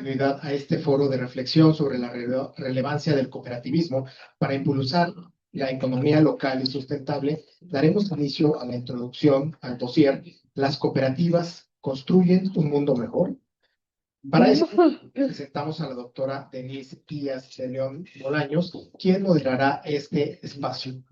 continuidad a este foro de reflexión sobre la relevancia del cooperativismo para impulsar la economía local y sustentable, daremos inicio a la introducción al dossier "Las cooperativas construyen un mundo mejor". Para eso presentamos a la doctora Denise Díaz de León Bolaños, quien moderará este espacio.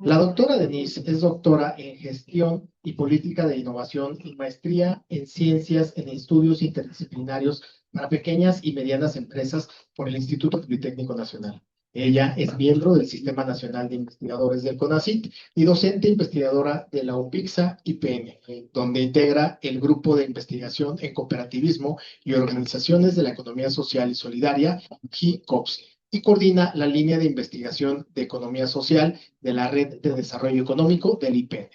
La doctora Denise es doctora en Gestión y Política de Innovación y maestría en Ciencias en Estudios Interdisciplinarios para Pequeñas y Medianas Empresas por el Instituto Politécnico Nacional. Ella es miembro del Sistema Nacional de Investigadores del CONACYT y docente investigadora de la UPIXA IPN, donde integra el Grupo de Investigación en Cooperativismo y Organizaciones de la Economía Social y Solidaria, GICOPS, y coordina la línea de investigación de economía social de la Red de Desarrollo Económico del IPN.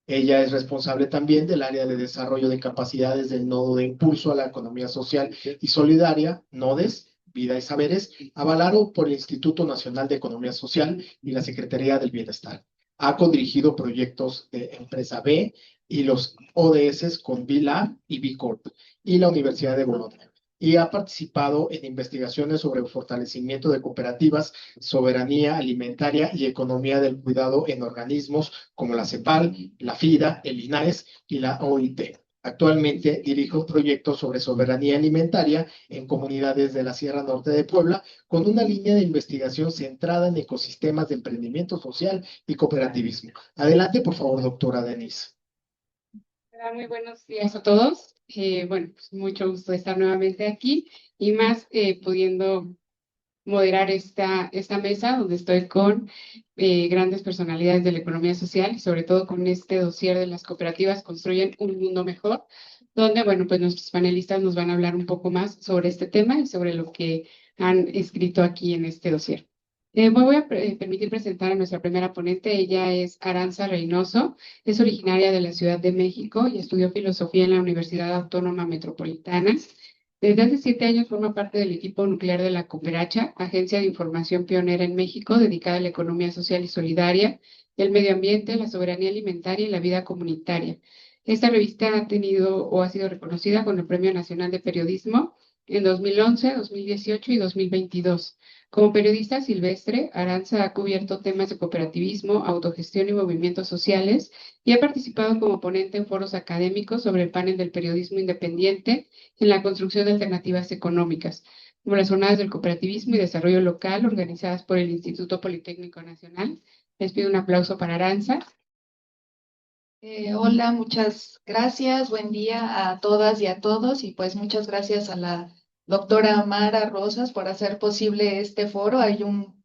Ella es responsable también del área de desarrollo de capacidades del Nodo de Impulso a la Economía Social y Solidaria, NODES, Vida y Saberes, avalado por el Instituto Nacional de Economía Social y la Secretaría del Bienestar. Ha codirigido proyectos de Empresa B y los ODS con BILA y B Corp y la Universidad de Bolonia, y ha participado en investigaciones sobre el fortalecimiento de cooperativas, soberanía alimentaria y economía del cuidado en organismos como la CEPAL, la FIDA, el INAES y la OIT. Actualmente dirige un proyecto sobre soberanía alimentaria en comunidades de la Sierra Norte de Puebla, con una línea de investigación centrada en ecosistemas de emprendimiento social y cooperativismo. Adelante, por favor, doctora Denise. Hola, muy buenos días a todos. Bueno, pues mucho gusto de estar nuevamente aquí y más pudiendo moderar esta mesa donde estoy con grandes personalidades de la economía social y sobre todo con este dossier de las cooperativas construyen un mundo mejor, donde, bueno, pues nuestros panelistas nos van a hablar un poco más sobre este tema y sobre lo que han escrito aquí en este dossier. Me voy a permitir presentar a nuestra primera ponente. Ella es Arantxa Reynoso, es originaria de la Ciudad de México y estudió filosofía en la Universidad Autónoma Metropolitana. Desde hace 7 años forma parte del equipo nuclear de la Cooperacha, agencia de información pionera en México dedicada a la economía social y solidaria, el medio ambiente, la soberanía alimentaria y la vida comunitaria. Esta revista ha tenido o ha sido reconocida con el Premio Nacional de Periodismo en 2011, 2018 y 2022. Como periodista silvestre, Arantxa ha cubierto temas de cooperativismo, autogestión y movimientos sociales y ha participado como ponente en foros académicos sobre el panel del periodismo independiente en la construcción de alternativas económicas, como las jornadas del cooperativismo y desarrollo local organizadas por el Instituto Politécnico Nacional. Les pido un aplauso para Arantxa. Hola, muchas gracias. Buen día a todas y a todos. Y pues muchas gracias a la doctora Mara Rosas por hacer posible este foro. Hay un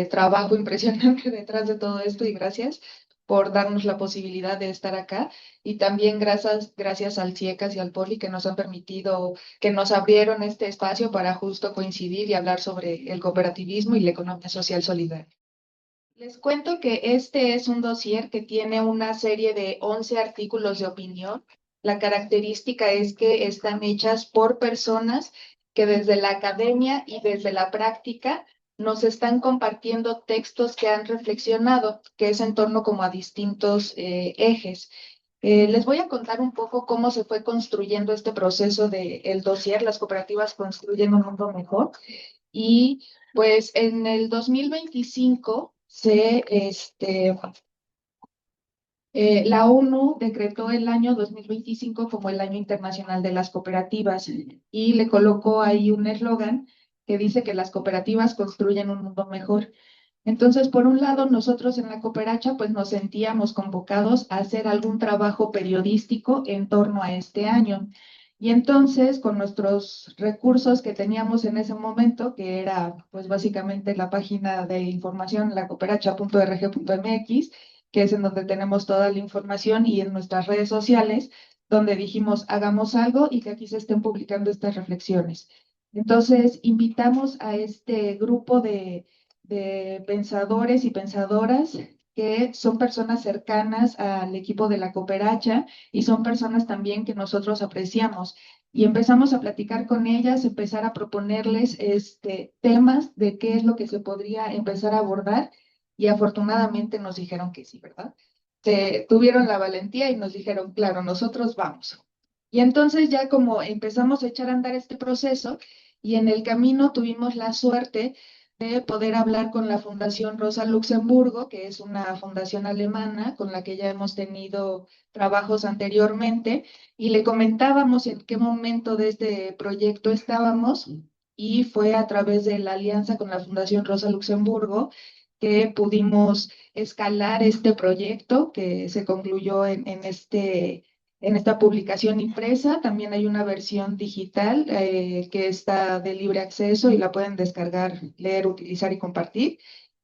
trabajo impresionante detrás de todo esto y gracias por darnos la posibilidad de estar acá. Y también gracias al CIECAS y al POLI que nos han permitido, que nos abrieron este espacio para justo coincidir y hablar sobre el cooperativismo y la economía social solidaria. Les cuento que este es un dossier que tiene una serie de 11 artículos de opinión. La característica es que están hechas por personas que desde la academia y desde la práctica nos están compartiendo textos que han reflexionado, que es en torno como a distintos ejes. Les voy a contar un poco cómo se fue construyendo este proceso del dossier, Las cooperativas construyen un mundo mejor. Y pues en el 2025 la ONU decretó el año 2025 como el Año Internacional de las Cooperativas y le colocó ahí un eslogan que dice que las cooperativas construyen un mundo mejor. Entonces, por un lado, nosotros en la Cooperacha pues nos sentíamos convocados a hacer algún trabajo periodístico en torno a este año. Y entonces, con nuestros recursos que teníamos en ese momento, que era pues básicamente la página de información, lacooperacha.org.mx, que es en donde tenemos toda la información, y en nuestras redes sociales, donde dijimos, hagamos algo y que aquí se estén publicando estas reflexiones. Entonces, invitamos a este grupo de pensadores y pensadoras que son personas cercanas al equipo de la Cooperacha y son personas también que nosotros apreciamos. Y empezamos a platicar con ellas, empezar a proponerles temas de qué es lo que se podría empezar a abordar, y afortunadamente nos dijeron que sí, ¿verdad? Tuvieron la valentía y nos dijeron, claro, nosotros vamos. Y entonces ya como empezamos a echar a andar este proceso y en el camino tuvimos la suerte de poder hablar con la Fundación Rosa Luxemburgo, que es una fundación alemana con la que ya hemos tenido trabajos anteriormente, y le comentábamos en qué momento de este proyecto estábamos, y fue a través de la alianza con la Fundación Rosa Luxemburgo que pudimos escalar este proyecto que se concluyó en esta publicación impresa. También hay una versión digital que está de libre acceso y la pueden descargar, leer, utilizar y compartir.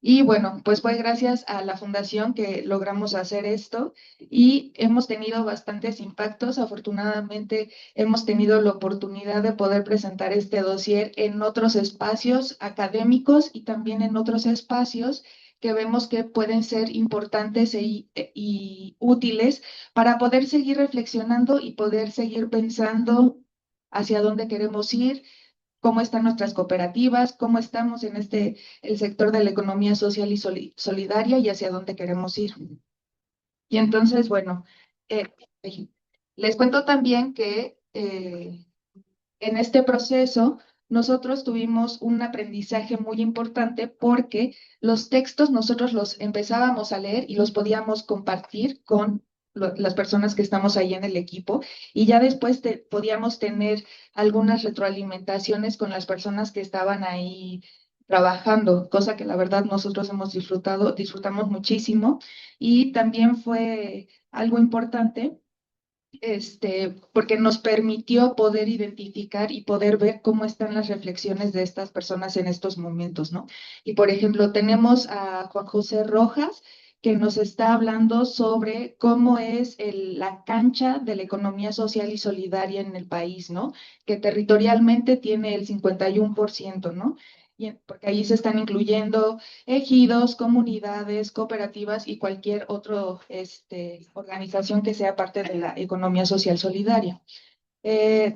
Y bueno, pues fue gracias a la fundación que logramos hacer esto y hemos tenido bastantes impactos. Afortunadamente hemos tenido la oportunidad de poder presentar este dossier en otros espacios académicos y también en otros espacios que vemos que pueden ser importantes y útiles para poder seguir reflexionando y poder seguir pensando hacia dónde queremos ir, cómo están nuestras cooperativas, cómo estamos en el sector de la economía social y solidaria y hacia dónde queremos ir. Y entonces, bueno, eh, les cuento también que en este proceso nosotros tuvimos un aprendizaje muy importante porque los textos nosotros los empezábamos a leer y los podíamos compartir con las personas que estamos ahí en el equipo y ya después podíamos tener algunas retroalimentaciones con las personas que estaban ahí trabajando, cosa que la verdad nosotros hemos disfrutamos muchísimo y también fue algo importante porque nos permitió poder identificar y poder ver cómo están las reflexiones de estas personas en estos momentos, ¿no? Y por ejemplo, tenemos a Juan José Rojas, que nos está hablando sobre cómo es la cancha de la economía social y solidaria en el país, ¿no? Que territorialmente tiene el 51%, ¿no? Porque ahí se están incluyendo ejidos, comunidades, cooperativas y cualquier otra organización que sea parte de la economía social solidaria.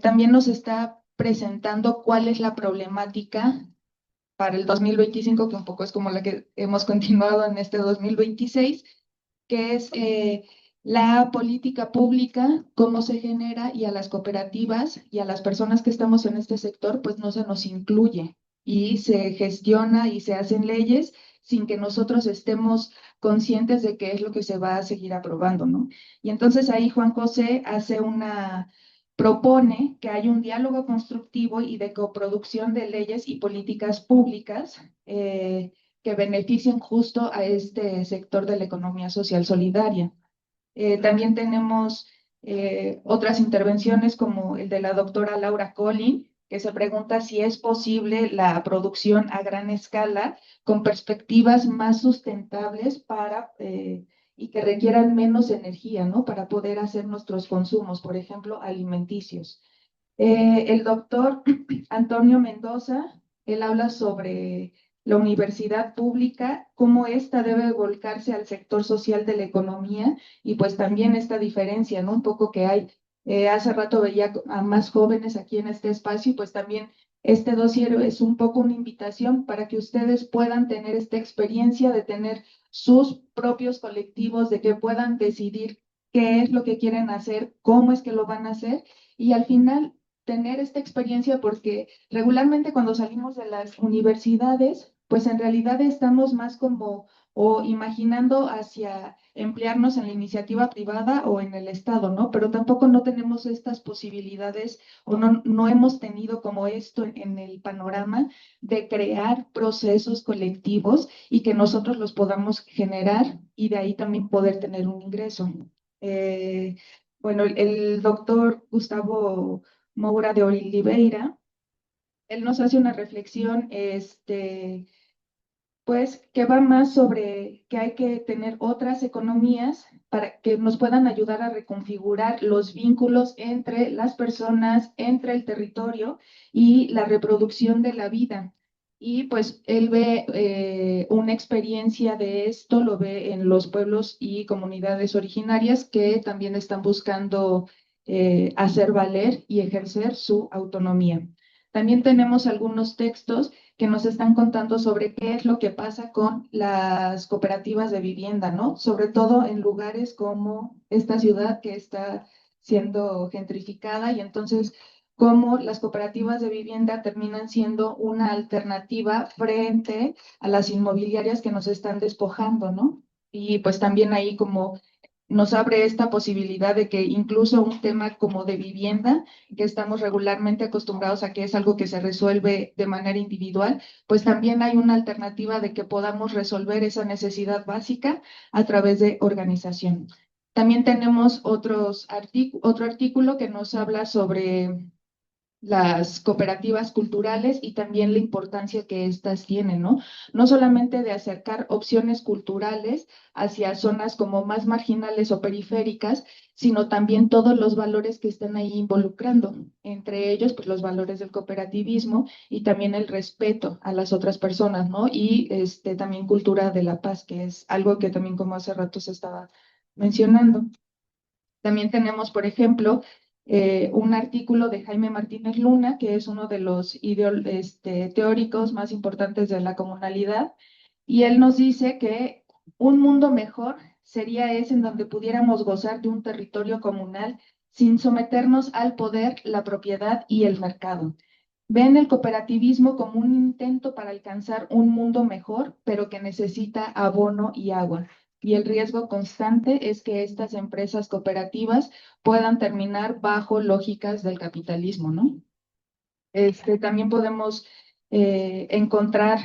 También nos está presentando cuál es la problemática para el 2025, que un poco es como la que hemos continuado en este 2026, que es la política pública, cómo se genera y a las cooperativas y a las personas que estamos en este sector, pues no se nos incluye y se gestiona y se hacen leyes sin que nosotros estemos conscientes de qué es lo que se va a seguir aprobando, ¿no? Y entonces ahí Juan José propone que haya un diálogo constructivo y de coproducción de leyes y políticas públicas que beneficien justo a este sector de la economía social solidaria. También tenemos otras intervenciones como el de la doctora Laura Collin, que se pregunta si es posible la producción a gran escala con perspectivas más sustentables y que requieran menos energía, ¿no? Para poder hacer nuestros consumos, por ejemplo, alimenticios. El doctor Antonio Mendoza, él habla sobre la universidad pública, cómo ésta debe volcarse al sector social de la economía y pues también esta diferencia, ¿no? Un poco que hay. Hace rato veía a más jóvenes aquí en este espacio y pues también este dossier es un poco una invitación para que ustedes puedan tener esta experiencia de tener sus propios colectivos, de que puedan decidir qué es lo que quieren hacer, cómo es que lo van a hacer y al final tener esta experiencia porque regularmente cuando salimos de las universidades, pues en realidad estamos más como o imaginando hacia emplearnos en la iniciativa privada o en el Estado, ¿no? Pero tampoco no tenemos estas posibilidades o no hemos tenido como esto en el panorama de crear procesos colectivos y que nosotros los podamos generar y de ahí también poder tener un ingreso. Eh, bueno, el doctor Gustavo Moura de Oliveira, él nos hace una reflexión, pues, que va más sobre que hay que tener otras economías para que nos puedan ayudar a reconfigurar los vínculos entre las personas, entre el territorio y la reproducción de la vida. Y pues él ve una experiencia de esto, lo ve en los pueblos y comunidades originarias que también están buscando hacer valer y ejercer su autonomía. También tenemos algunos textos que nos están contando sobre qué es lo que pasa con las cooperativas de vivienda, ¿no? Sobre todo en lugares como esta ciudad que está siendo gentrificada y entonces cómo las cooperativas de vivienda terminan siendo una alternativa frente a las inmobiliarias que nos están despojando, ¿no? Y pues también ahí como nos abre esta posibilidad de que incluso un tema como de vivienda, que estamos regularmente acostumbrados a que es algo que se resuelve de manera individual, pues también hay una alternativa de que podamos resolver esa necesidad básica a través de organización. También tenemos otro artículo que nos habla sobre las cooperativas culturales y también la importancia que éstas tienen, ¿no? No solamente de acercar opciones culturales hacia zonas como más marginales o periféricas, sino también todos los valores que están ahí involucrando, entre ellos, pues los valores del cooperativismo y también el respeto a las otras personas, ¿no? Y también cultura de la paz, que es algo que también como hace rato se estaba mencionando. También tenemos, por ejemplo, un artículo de Jaime Martínez Luna, que es uno de los teóricos más importantes de la comunalidad, y él nos dice que un mundo mejor sería ese en donde pudiéramos gozar de un territorio comunal sin someternos al poder, la propiedad y el mercado. Ven el cooperativismo como un intento para alcanzar un mundo mejor, pero que necesita abono y agua. Y el riesgo constante es que estas empresas cooperativas puedan terminar bajo lógicas del capitalismo, ¿no? También podemos encontrar,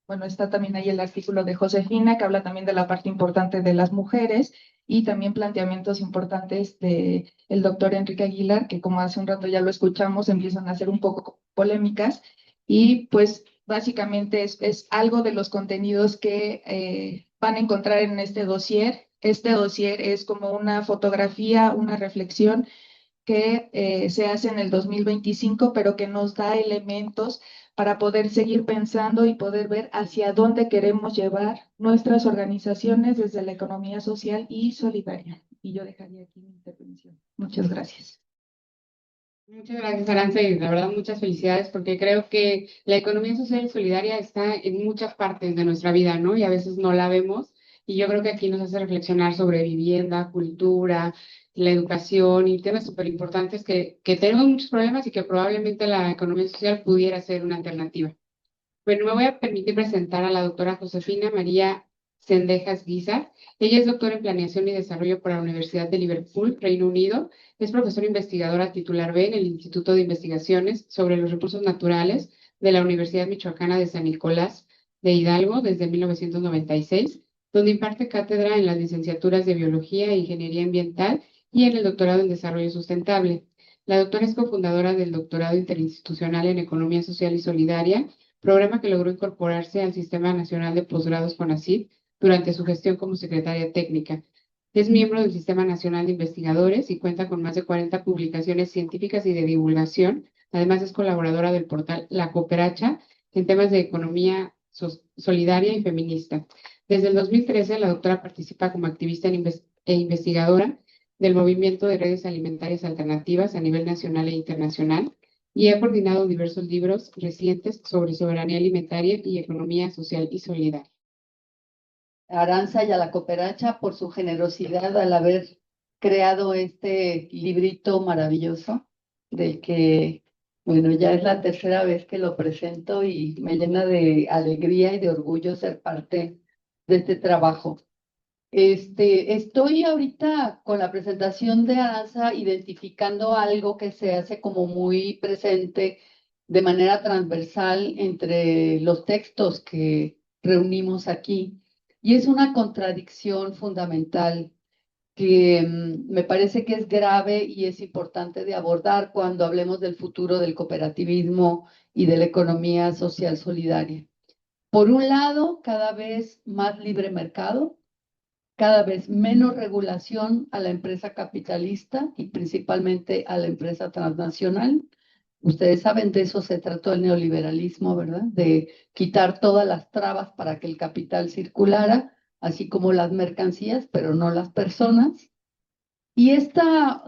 bueno, está también ahí el artículo de Josefina, que habla también de la parte importante de las mujeres y también planteamientos importantes de el doctor Enrique Aguilar, que como hace un rato ya lo escuchamos, empiezan a ser un poco polémicas y pues básicamente es algo de los contenidos que van a encontrar en este dossier. Este dossier es como una fotografía, una reflexión que se hace en el 2025, pero que nos da elementos para poder seguir pensando y poder ver hacia dónde queremos llevar nuestras organizaciones desde la economía social y solidaria. Y yo dejaría aquí mi intervención. Muchas gracias. Muchas gracias, Aranza, y la verdad muchas felicidades porque creo que la economía social y solidaria está en muchas partes de nuestra vida, ¿no? Y a veces no la vemos. Y yo creo que aquí nos hace reflexionar sobre vivienda, cultura, la educación y temas súper importantes que tenemos muchos problemas y que probablemente la economía social pudiera ser una alternativa. Bueno, me voy a permitir presentar a la doctora Josefina María Sendejas Guizar. Ella es doctora en Planeación y Desarrollo por la Universidad de Liverpool, Reino Unido. Es profesora investigadora titular B en el Instituto de Investigaciones sobre los Recursos Naturales de la Universidad Michoacana de San Nicolás de Hidalgo desde 1996, donde imparte cátedra en las licenciaturas de Biología e Ingeniería Ambiental y en el doctorado en Desarrollo Sustentable. La doctora es cofundadora del Doctorado Interinstitucional en Economía Social y Solidaria, programa que logró incorporarse al Sistema Nacional de Posgrados CONACYT durante su gestión como secretaria técnica. Es miembro del Sistema Nacional de Investigadores y cuenta con más de 40 publicaciones científicas y de divulgación. Además, es colaboradora del portal La Cooperacha en temas de economía solidaria y feminista. Desde el 2013, la doctora participa como activista e investigadora del movimiento de redes alimentarias alternativas a nivel nacional e internacional y ha coordinado diversos libros recientes sobre soberanía alimentaria y economía social y solidaria. Aranza y a la Cooperacha por su generosidad al haber creado este librito maravilloso, del que, bueno, ya es la tercera vez que lo presento y me llena de alegría y de orgullo ser parte de este trabajo. Estoy ahorita con la presentación de Aranza identificando algo que se hace como muy presente de manera transversal entre los textos que reunimos aquí. Y es una contradicción fundamental que me parece que es grave y es importante de abordar cuando hablemos del futuro del cooperativismo y de la economía social solidaria. Por un lado, cada vez más libre mercado, cada vez menos regulación a la empresa capitalista y principalmente a la empresa transnacional. Ustedes saben, de eso se trató el neoliberalismo, ¿verdad? De quitar todas las trabas para que el capital circulara, así como las mercancías, pero no las personas. Y esta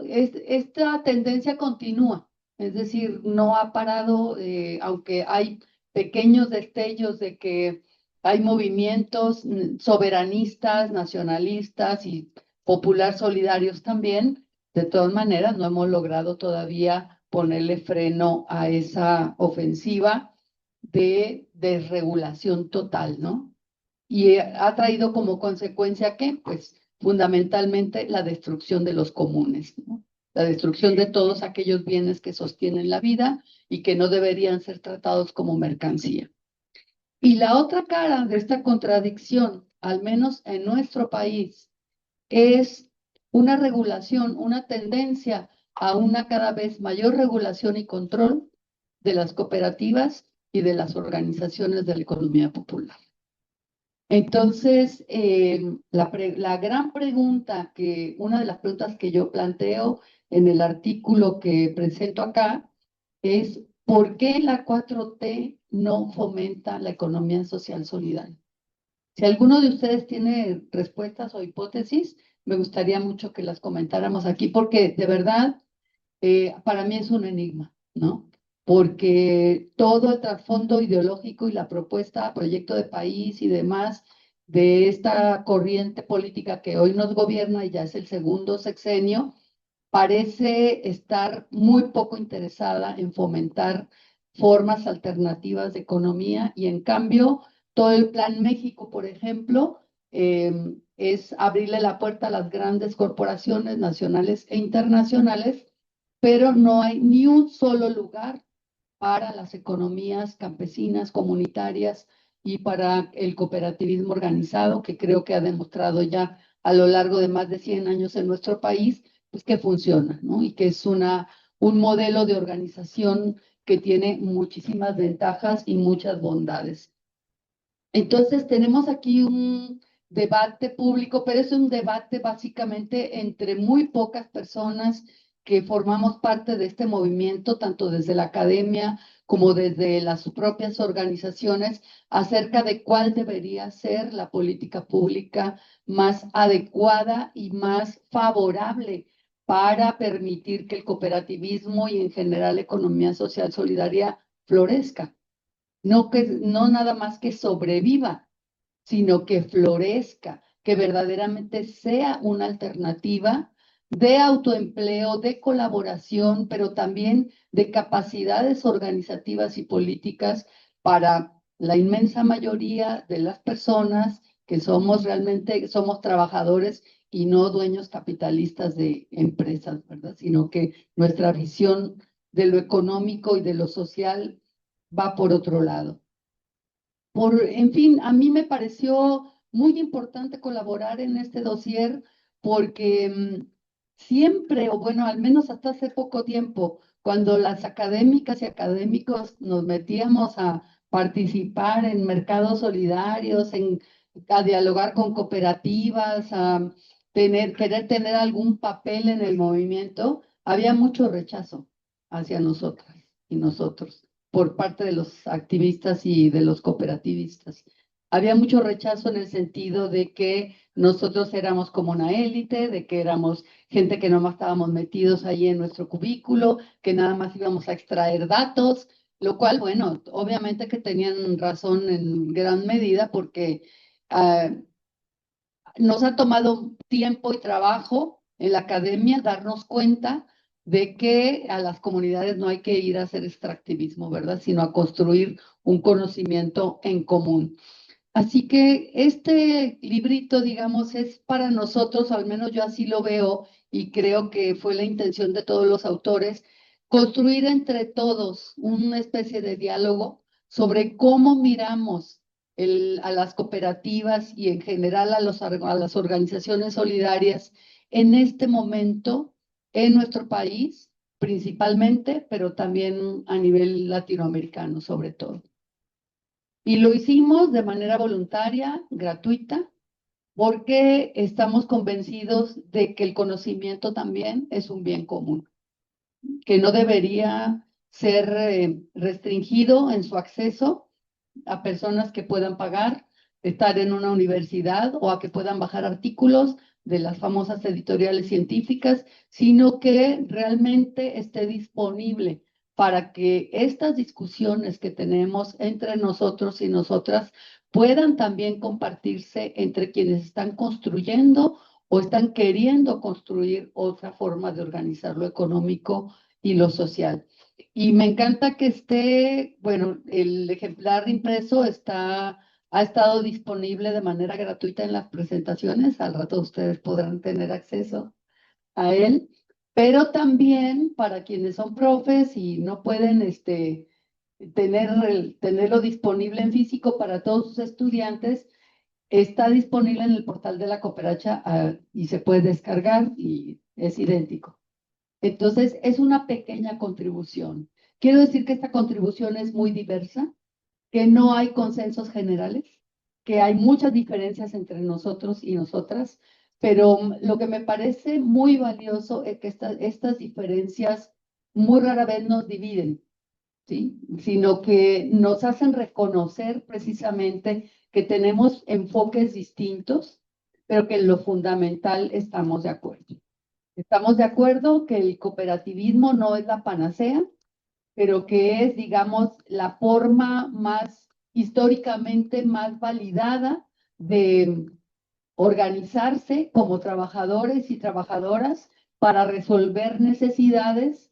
tendencia continúa, es decir, no ha parado, aunque hay pequeños destellos de que hay movimientos soberanistas, nacionalistas y popular solidarios también, De todas maneras, no hemos logrado todavía ponerle freno a esa ofensiva de desregulación total, ¿no? Y ha traído como consecuencia que, pues, fundamentalmente la destrucción de los comunes, ¿no? La destrucción de todos aquellos bienes que sostienen la vida y que no deberían ser tratados como mercancía. Y la otra cara de esta contradicción, al menos en nuestro país, es una regulación, una tendencia a una cada vez mayor regulación y control de las cooperativas y de las organizaciones de la economía popular. Entonces, la gran pregunta una de las preguntas que yo planteo en el artículo que presento acá es ¿por qué la 4T no fomenta la economía social solidaria? Si alguno de ustedes tiene respuestas o hipótesis, me gustaría mucho que las comentáramos aquí, porque de verdad, para mí es un enigma, ¿no? Porque todo el trasfondo ideológico y la propuesta, proyecto de país y demás de esta corriente política que hoy nos gobierna y ya es el segundo sexenio, parece estar muy poco interesada en fomentar formas alternativas de economía y en cambio todo el Plan México, por ejemplo, es abrirle la puerta a las grandes corporaciones nacionales e internacionales, pero no hay ni un solo lugar para las economías campesinas, comunitarias y para el cooperativismo organizado, que creo que ha demostrado ya a lo largo de más de 100 años en nuestro país, pues que funciona, ¿no? Y que es un modelo de organización que tiene muchísimas ventajas y muchas bondades. Entonces, tenemos aquí un debate público, pero es un debate básicamente entre muy pocas personas que formamos parte de este movimiento, tanto desde la academia como desde las propias organizaciones, acerca de cuál debería ser la política pública más adecuada y más favorable para permitir que el cooperativismo y en general la economía social solidaria florezca. No nada más que sobreviva, sino que florezca, que verdaderamente sea una alternativa de autoempleo, de colaboración, pero también de capacidades organizativas y políticas para la inmensa mayoría de las personas que somos trabajadores y no dueños capitalistas de empresas, ¿verdad? Sino que nuestra visión de lo económico y de lo social va por otro lado. En fin, a mí me pareció muy importante colaborar en este dossier porque siempre, o bueno, al menos hasta hace poco tiempo, cuando las académicas y académicos nos metíamos a participar en mercados solidarios, a dialogar con cooperativas, a querer tener algún papel en el movimiento, había mucho rechazo hacia nosotras y nosotros por parte de los activistas y de los cooperativistas. Había mucho rechazo en el sentido de que nosotros éramos como una élite, de que éramos gente que nomás estábamos metidos ahí en nuestro cubículo, que nada más íbamos a extraer datos, lo cual, bueno, obviamente que tenían razón en gran medida porque nos ha tomado tiempo y trabajo en la academia darnos cuenta de que a las comunidades no hay que ir a hacer extractivismo, ¿verdad? Sino a construir un conocimiento en común. Así que este librito, digamos, es para nosotros, al menos yo así lo veo y creo que fue la intención de todos los autores, construir entre todos una especie de diálogo sobre cómo miramos a las cooperativas y en general a las organizaciones solidarias en este momento en nuestro país, principalmente, pero también a nivel latinoamericano sobre todo. Y lo hicimos de manera voluntaria, gratuita, porque estamos convencidos de que el conocimiento también es un bien común, que no debería ser restringido en su acceso a personas que puedan pagar, estar en una universidad o a que puedan bajar artículos de las famosas editoriales científicas, sino que realmente esté disponible para que estas discusiones que tenemos entre nosotros y nosotras puedan también compartirse entre quienes están construyendo o están queriendo construir otra forma de organizar lo económico y lo social. Y me encanta que esté, bueno, el ejemplar impreso ha estado disponible de manera gratuita en las presentaciones. Al rato ustedes podrán tener acceso a él, pero también para quienes son profes y no pueden tenerlo disponible en físico para todos sus estudiantes, está disponible en el portal de la Cooperacha y se puede descargar y es idéntico. Entonces, es una pequeña contribución. Quiero decir que esta contribución es muy diversa, que no hay consensos generales, que hay muchas diferencias entre nosotros y nosotras, pero lo que me parece muy valioso es que estas diferencias muy rara vez nos dividen, ¿sí? Sino que nos hacen reconocer precisamente que tenemos enfoques distintos, pero que en lo fundamental estamos de acuerdo. Estamos de acuerdo que el cooperativismo no es la panacea, pero que es, digamos, la forma más históricamente más validada de organizarse como trabajadores y trabajadoras para resolver necesidades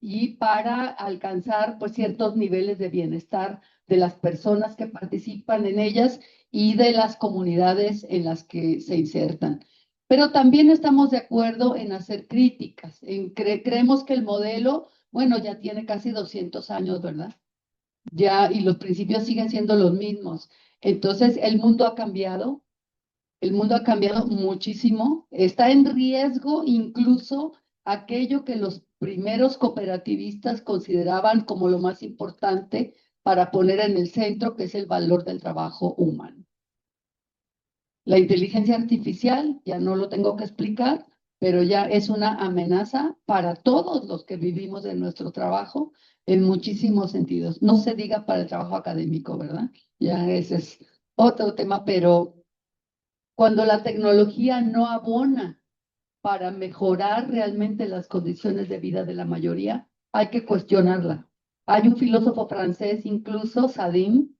y para alcanzar pues, ciertos niveles de bienestar de las personas que participan en ellas y de las comunidades en las que se insertan. Pero también estamos de acuerdo en hacer críticas. Creemos que el modelo, bueno, ya tiene casi 200 años, ¿verdad? Ya, y los principios siguen siendo los mismos. Entonces, el mundo ha cambiado muchísimo. Está en riesgo incluso aquello que los primeros cooperativistas consideraban como lo más importante para poner en el centro, que es el valor del trabajo humano. La inteligencia artificial, ya no lo tengo que explicar, pero ya es una amenaza para todos los que vivimos de nuestro trabajo en muchísimos sentidos. No se diga para el trabajo académico, ¿verdad? Ya ese es otro tema, pero cuando la tecnología no abona para mejorar realmente las condiciones de vida de la mayoría, hay que cuestionarla. Hay un filósofo francés, incluso Sadin,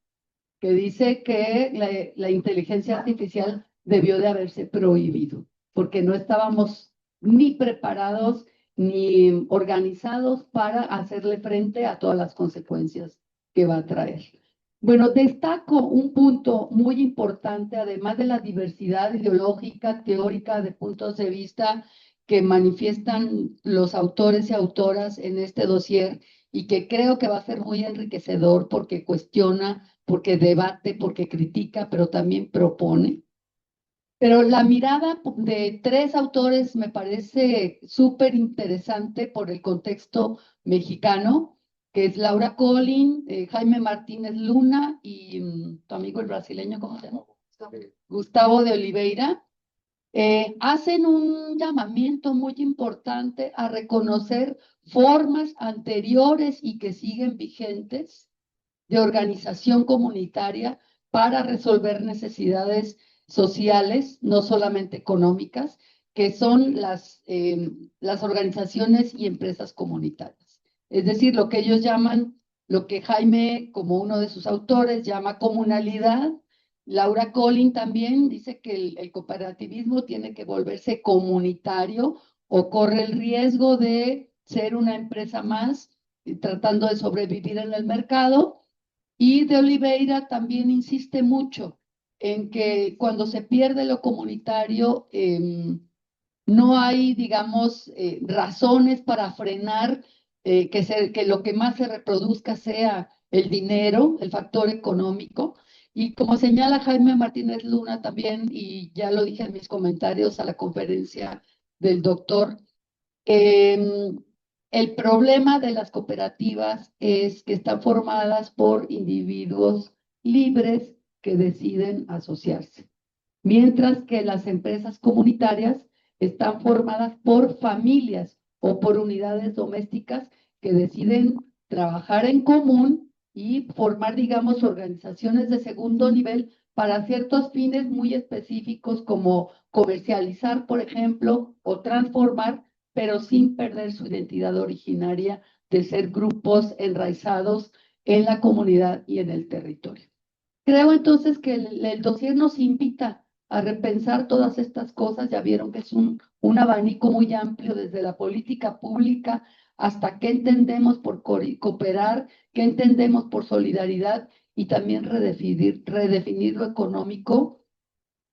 que dice que la inteligencia artificial debió de haberse prohibido, porque no estábamos ni preparados ni organizados para hacerle frente a todas las consecuencias que va a traer. Bueno, destaco un punto muy importante, además de la diversidad ideológica, teórica, de puntos de vista que manifiestan los autores y autoras en este dossier, y que creo que va a ser muy enriquecedor porque cuestiona, porque debate, porque critica, pero también propone. Pero la mirada de tres autores me parece súper interesante por el contexto mexicano, que es Laura Collin, Jaime Martínez Luna y tu amigo el brasileño, ¿cómo se llama? Gustavo de Oliveira. Hacen un llamamiento muy importante a reconocer formas anteriores y que siguen vigentes de organización comunitaria para resolver necesidades sociales, no solamente económicas, que son las organizaciones y empresas comunitarias. Es decir, lo que ellos llaman, lo que Jaime, como uno de sus autores, llama comunalidad. Laura Collin también dice que el cooperativismo tiene que volverse comunitario o corre el riesgo de ser una empresa más tratando de sobrevivir en el mercado. Y de Oliveira también insiste mucho en que cuando se pierde lo comunitario, no hay, digamos, razones para frenar que lo que más se reproduzca sea el dinero, el factor económico. Y como señala Jaime Martínez Luna también, y ya lo dije en mis comentarios a la conferencia del doctor, el problema de las cooperativas es que están formadas por individuos libres que deciden asociarse, mientras que las empresas comunitarias están formadas por familias o por unidades domésticas que deciden trabajar en común y formar, digamos, organizaciones de segundo nivel para ciertos fines muy específicos como comercializar, por ejemplo, o transformar, pero sin perder su identidad originaria de ser grupos enraizados en la comunidad y en el territorio. Creo entonces que el dossier nos invita a repensar todas estas cosas. Ya vieron que es un abanico muy amplio desde la política pública hasta qué entendemos por cooperar, qué entendemos por solidaridad y también redefinir lo económico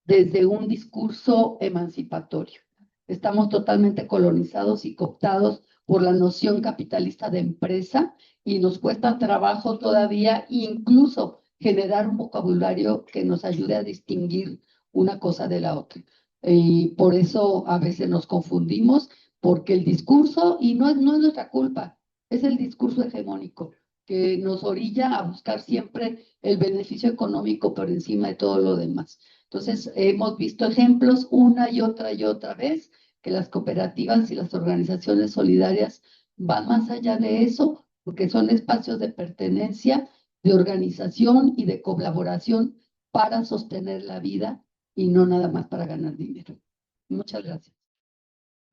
desde un discurso emancipatorio. Estamos totalmente colonizados y cooptados por la noción capitalista de empresa y nos cuesta trabajo todavía incluso generar un vocabulario que nos ayude a distinguir una cosa de la otra. Y por eso a veces nos confundimos, porque el discurso, y no es nuestra culpa, es el discurso hegemónico que nos orilla a buscar siempre el beneficio económico por encima de todo lo demás. Entonces, hemos visto ejemplos una y otra vez que las cooperativas y las organizaciones solidarias van más allá de eso, porque son espacios de pertenencia, de organización y de colaboración para sostener la vida y no nada más para ganar dinero. Muchas gracias.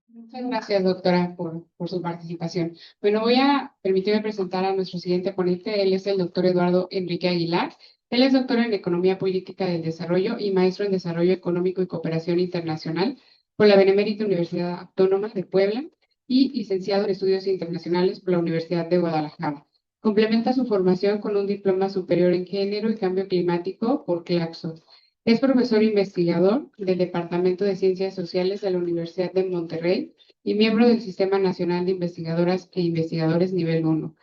Muchas gracias, doctora, por su participación. Bueno, voy a permitirme presentar a nuestro siguiente ponente. Él es el doctor Eduardo Enrique Aguilar. Él es doctor en Economía Política del Desarrollo y maestro en Desarrollo Económico y Cooperación Internacional por la Benemérita Universidad Autónoma de Puebla y licenciado en Estudios Internacionales por la Universidad de Guadalajara. Complementa su formación con un diploma superior en Género y Cambio Climático por Claxo. Es profesor investigador del Departamento de Ciencias Sociales de la Universidad de Monterrey y miembro del Sistema Nacional de Investigadoras e Investigadores Nivel 1.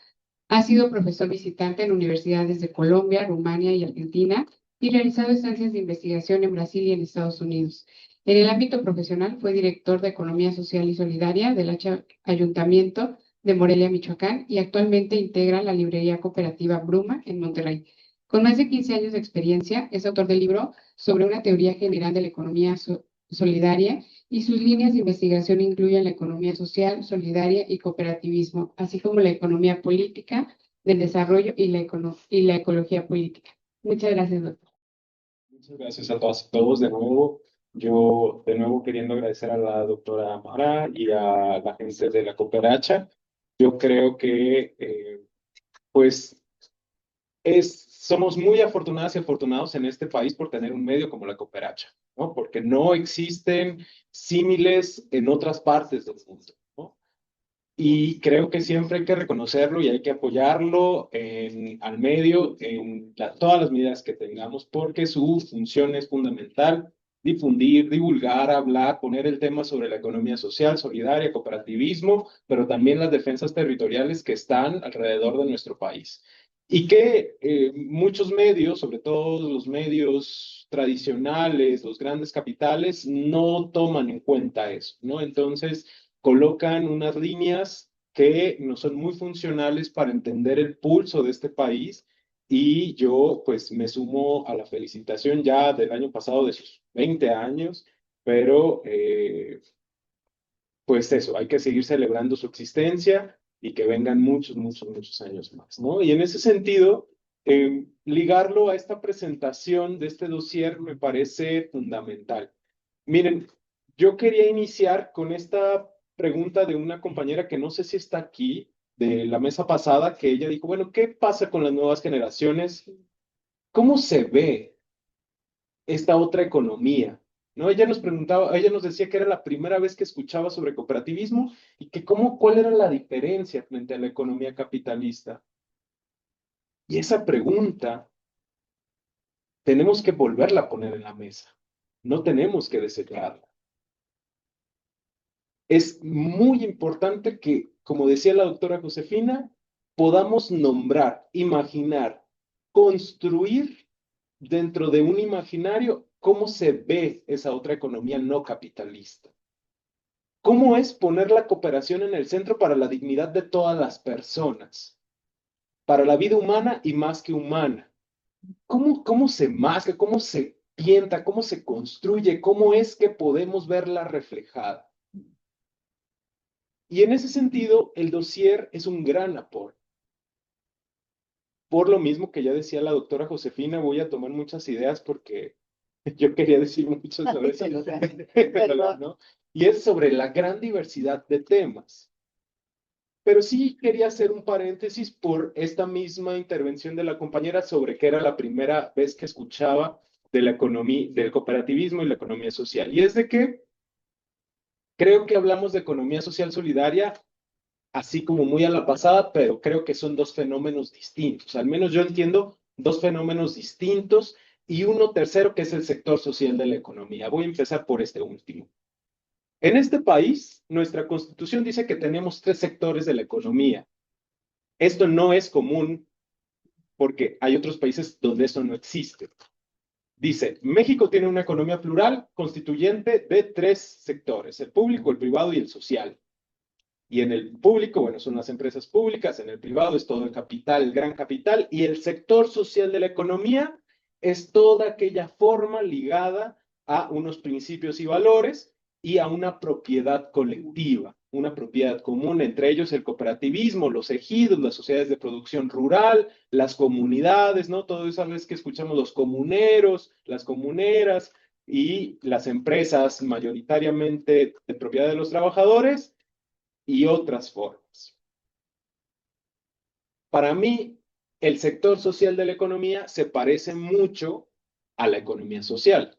Ha sido profesor visitante en universidades de Colombia, Rumania y Argentina y realizado estancias de investigación en Brasil y en Estados Unidos. En el ámbito profesional fue director de Economía Social y Solidaria del Ayuntamiento de Morelia, Michoacán, y actualmente integra la librería cooperativa Bruma en Monterrey. Con más de 15 años de experiencia, es autor del libro sobre una teoría general de la economía solidaria y sus líneas de investigación incluyen la economía social, solidaria y cooperativismo, así como la economía política del desarrollo y la ecología política. Muchas gracias, doctor. Muchas gracias a todas y todos de nuevo. Yo de nuevo queriendo agradecer a la doctora Mara y a la gente de la Cooperacha. Yo creo que pues somos muy afortunadas y afortunados en este país por tener un medio como la Cooperacha, ¿no? Porque no existen símiles en otras partes del mundo, ¿no? Y creo que siempre hay que reconocerlo y hay que apoyarlo al medio en todas las medidas que tengamos, porque su función es fundamental: difundir, divulgar, hablar, poner el tema sobre la economía social, solidaria, cooperativismo, pero también las defensas territoriales que están alrededor de nuestro país. Y que muchos medios, sobre todo los medios tradicionales, los grandes capitales, no toman en cuenta eso, ¿no? Entonces, colocan unas líneas que no son muy funcionales para entender el pulso de este país, y yo pues me sumo a la felicitación ya del año pasado de sus 20 años, pero pues eso, hay que seguir celebrando su existencia y que vengan muchos, muchos, muchos años más, ¿no? Y en ese sentido, ligarlo a esta presentación de este dossier me parece fundamental. Miren, yo quería iniciar con esta pregunta de una compañera que no sé si está aquí, de la mesa pasada, que ella dijo, bueno, ¿qué pasa con las nuevas generaciones? ¿Cómo se ve esta otra economía? ¿No? Ella nos preguntaba, ella nos decía que era la primera vez que escuchaba sobre cooperativismo y que cuál era la diferencia frente a la economía capitalista. Y esa pregunta tenemos que volverla a poner en la mesa. No tenemos que desecharla. Es muy importante que, como decía la doctora Josefina, podamos nombrar, imaginar, construir dentro de un imaginario cómo se ve esa otra economía no capitalista. ¿Cómo es poner la cooperación en el centro para la dignidad de todas las personas? Para la vida humana y más que humana. ¿Cómo se masca, cómo se piensa, cómo se construye, cómo es que podemos verla reflejada? Y en ese sentido, el dossier es un gran aporte. Por lo mismo que ya decía la doctora Josefina, voy a tomar muchas ideas porque yo quería decir mucho sobre eso. ¿No? Y es sobre la gran diversidad de temas. Pero sí quería hacer un paréntesis por esta misma intervención de la compañera sobre que era la primera vez que escuchaba de la economía, del cooperativismo y la economía social. Y es de que creo que hablamos de economía social solidaria así como muy a la pasada, pero creo que son dos fenómenos distintos. Al menos yo entiendo dos fenómenos distintos y uno tercero que es el sector social de la economía. Voy a empezar por este último. En este país, nuestra Constitución dice que tenemos tres sectores de la economía. Esto no es común porque hay otros países donde eso no existe. Dice, México tiene una economía plural constituyente de tres sectores, el público, el privado y el social. Y en el público, bueno, son las empresas públicas, en el privado es todo el capital, el gran capital, y el sector social de la economía es toda aquella forma ligada a unos principios y valores y a una propiedad colectiva, una propiedad común, entre ellos el cooperativismo, los ejidos, las sociedades de producción rural, las comunidades, ¿no? Todo eso a veces que escuchamos los comuneros, las comuneras y las empresas mayoritariamente de propiedad de los trabajadores y otras formas. Para mí, el sector social de la economía se parece mucho a la economía social,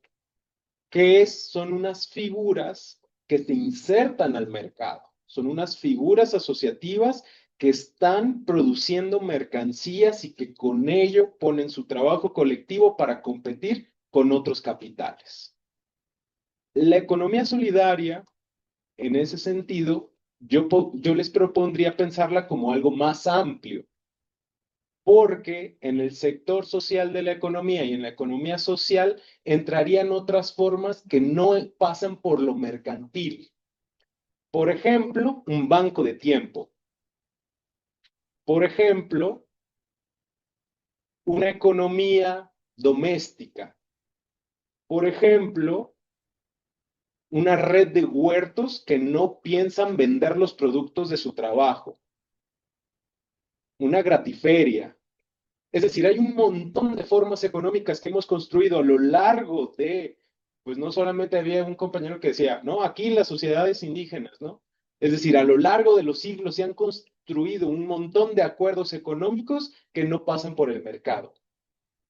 que son unas figuras que se insertan al mercado, son unas figuras asociativas que están produciendo mercancías y que con ello ponen su trabajo colectivo para competir con otros capitales. La economía solidaria, en ese sentido, yo les propondría pensarla como algo más amplio, porque en el sector social de la economía y en la economía social entrarían otras formas que no pasan por lo mercantil. Por ejemplo, un banco de tiempo. Por ejemplo, una economía doméstica. Por ejemplo, una red de huertos que no piensan vender los productos de su trabajo. Una gratiferia. Es decir, hay un montón de formas económicas que hemos construido a lo largo de, pues no solamente había un compañero que decía, no, aquí las sociedades indígenas, ¿no? Es decir, a lo largo de los siglos se han construido un montón de acuerdos económicos que no pasan por el mercado.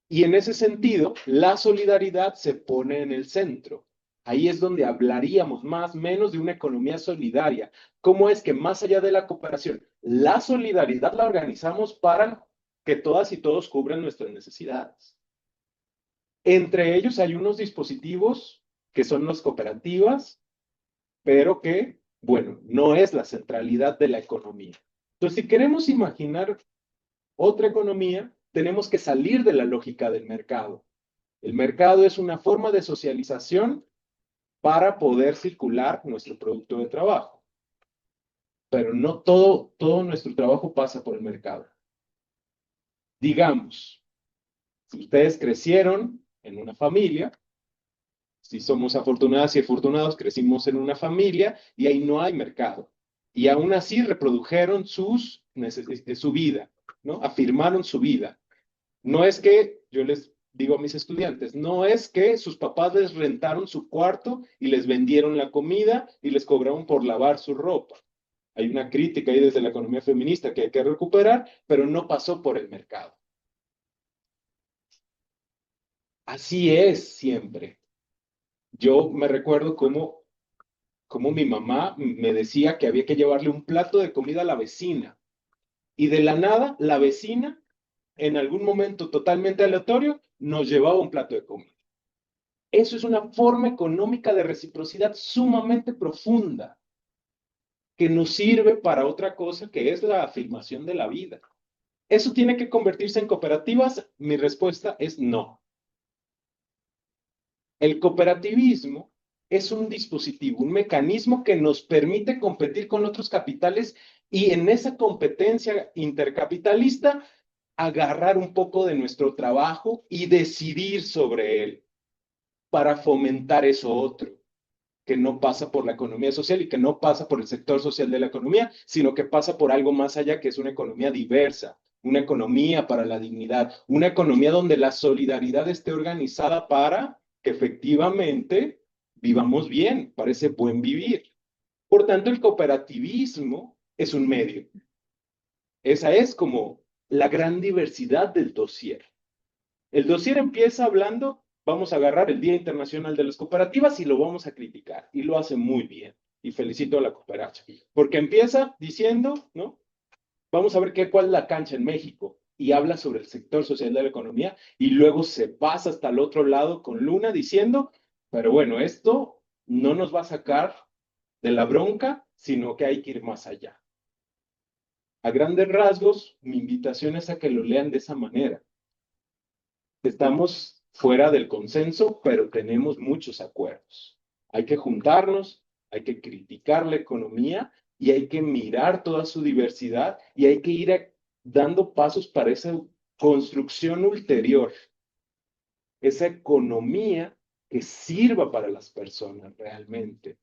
Y en ese sentido, la solidaridad se pone en el centro. Ahí es donde hablaríamos más o menos de una economía solidaria. ¿Cómo es que más allá de la cooperación, la solidaridad la organizamos para que todas y todos cubran nuestras necesidades? Entre ellos hay unos dispositivos que son las cooperativas, pero que, bueno, no es la centralidad de la economía. Entonces, si queremos imaginar otra economía, tenemos que salir de la lógica del mercado. El mercado es una forma de socialización para poder circular nuestro producto de trabajo. Pero no todo nuestro trabajo pasa por el mercado. Digamos, si ustedes crecieron en una familia, si somos afortunadas y afortunados, crecimos en una familia y ahí no hay mercado. Y aún así reprodujeron su vida, ¿no? Afirmaron su vida. No es que, yo les digo a mis estudiantes, no es que sus papás les rentaron su cuarto y les vendieron la comida y les cobraron por lavar su ropa. Hay una crítica ahí desde la economía feminista que hay que recuperar, pero no pasó por el mercado. Así es siempre. Yo me recuerdo cómo mi mamá me decía que había que llevarle un plato de comida a la vecina. Y de la nada, la vecina, en algún momento totalmente aleatorio, nos llevaba un plato de comida. Eso es una forma económica de reciprocidad sumamente profunda que nos sirve para otra cosa que es la afirmación de la vida. ¿Eso tiene que convertirse en cooperativas? Mi respuesta es no. El cooperativismo es un dispositivo, un mecanismo que nos permite competir con otros capitales y en esa competencia intercapitalista agarrar un poco de nuestro trabajo y decidir sobre él para fomentar eso otro, que no pasa por la economía social y que no pasa por el sector social de la economía, sino que pasa por algo más allá, que es una economía diversa, una economía para la dignidad, una economía donde la solidaridad esté organizada para que efectivamente vivamos bien, para ese buen vivir. Por tanto, el cooperativismo es un medio. Esa es como la gran diversidad del dossier. El dossier empieza hablando vamos a agarrar el Día Internacional de las Cooperativas y lo vamos a criticar. Y lo hace muy bien. Y felicito a la cooperacha. Porque empieza diciendo, ¿no? Vamos a ver cuál es la cancha en México. Y habla sobre el sector social de la economía. Y luego se pasa hasta el otro lado con Luna diciendo, pero bueno, esto no nos va a sacar de la bronca, sino que hay que ir más allá. A grandes rasgos, mi invitación es a que lo lean de esa manera. Estamos fuera del consenso, pero tenemos muchos acuerdos. Hay que juntarnos, hay que criticar la economía y hay que mirar toda su diversidad y hay que ir dando pasos para esa construcción ulterior, esa economía que sirva para las personas realmente.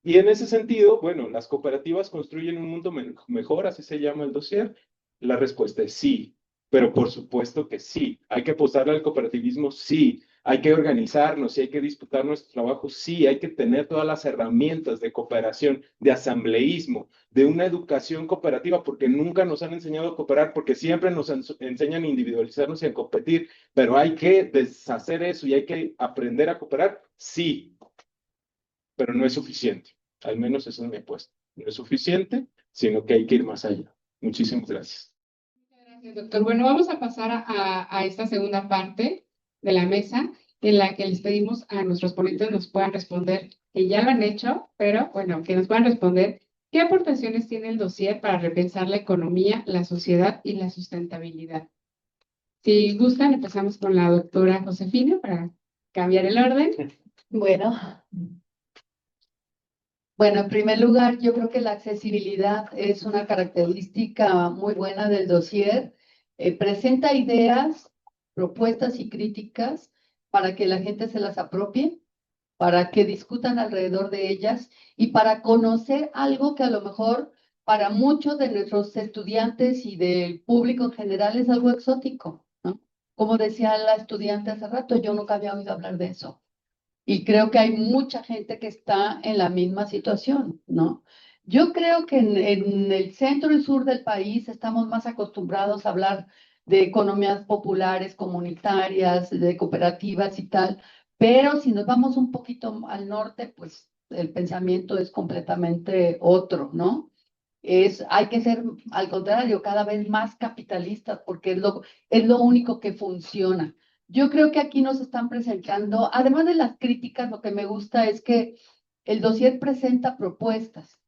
Y en ese sentido, bueno, las cooperativas construyen un mundo mejor, así se llama el dossier. La respuesta es sí, pero por supuesto que sí. Hay que apostarle al cooperativismo, sí. Hay que organizarnos y hay que disputar nuestro trabajo, sí. Hay que tener todas las herramientas de cooperación, de asambleísmo, de una educación cooperativa, porque nunca nos han enseñado a cooperar, porque siempre nos enseñan a individualizarnos y a competir, pero hay que deshacer eso y hay que aprender a cooperar, sí, pero no es suficiente. Al menos esa es mi apuesta. No es suficiente, sino que hay que ir más allá. Muchísimas gracias. Muchas gracias, doctor. Bueno, vamos a pasar a esta segunda parte de la mesa en la que les pedimos a nuestros ponentes nos puedan responder, que ya lo han hecho, pero bueno, que nos puedan responder qué aportaciones tiene el dossier para repensar la economía, la sociedad y la sustentabilidad. Si gustan, empezamos con la doctora Josefina para cambiar el orden. Bueno, en primer lugar, yo creo que la accesibilidad es una característica muy buena del dossier. Presenta ideas, propuestas y críticas para que la gente se las apropie, para que discutan alrededor de ellas y para conocer algo que a lo mejor para muchos de nuestros estudiantes y del público en general es algo exótico, ¿no? Como decía la estudiante hace rato, yo nunca había oído hablar de eso. Y creo que hay mucha gente que está en la misma situación, ¿no? Yo creo que en el centro y sur del país estamos más acostumbrados a hablar de economías populares, comunitarias, de cooperativas y tal, pero si nos vamos un poquito al norte, pues el pensamiento es completamente otro, ¿no? Hay que ser, al contrario, cada vez más capitalistas porque es lo único que funciona. Yo creo que aquí nos están presentando, además de las críticas, lo que me gusta es que el dossier presenta propuestas,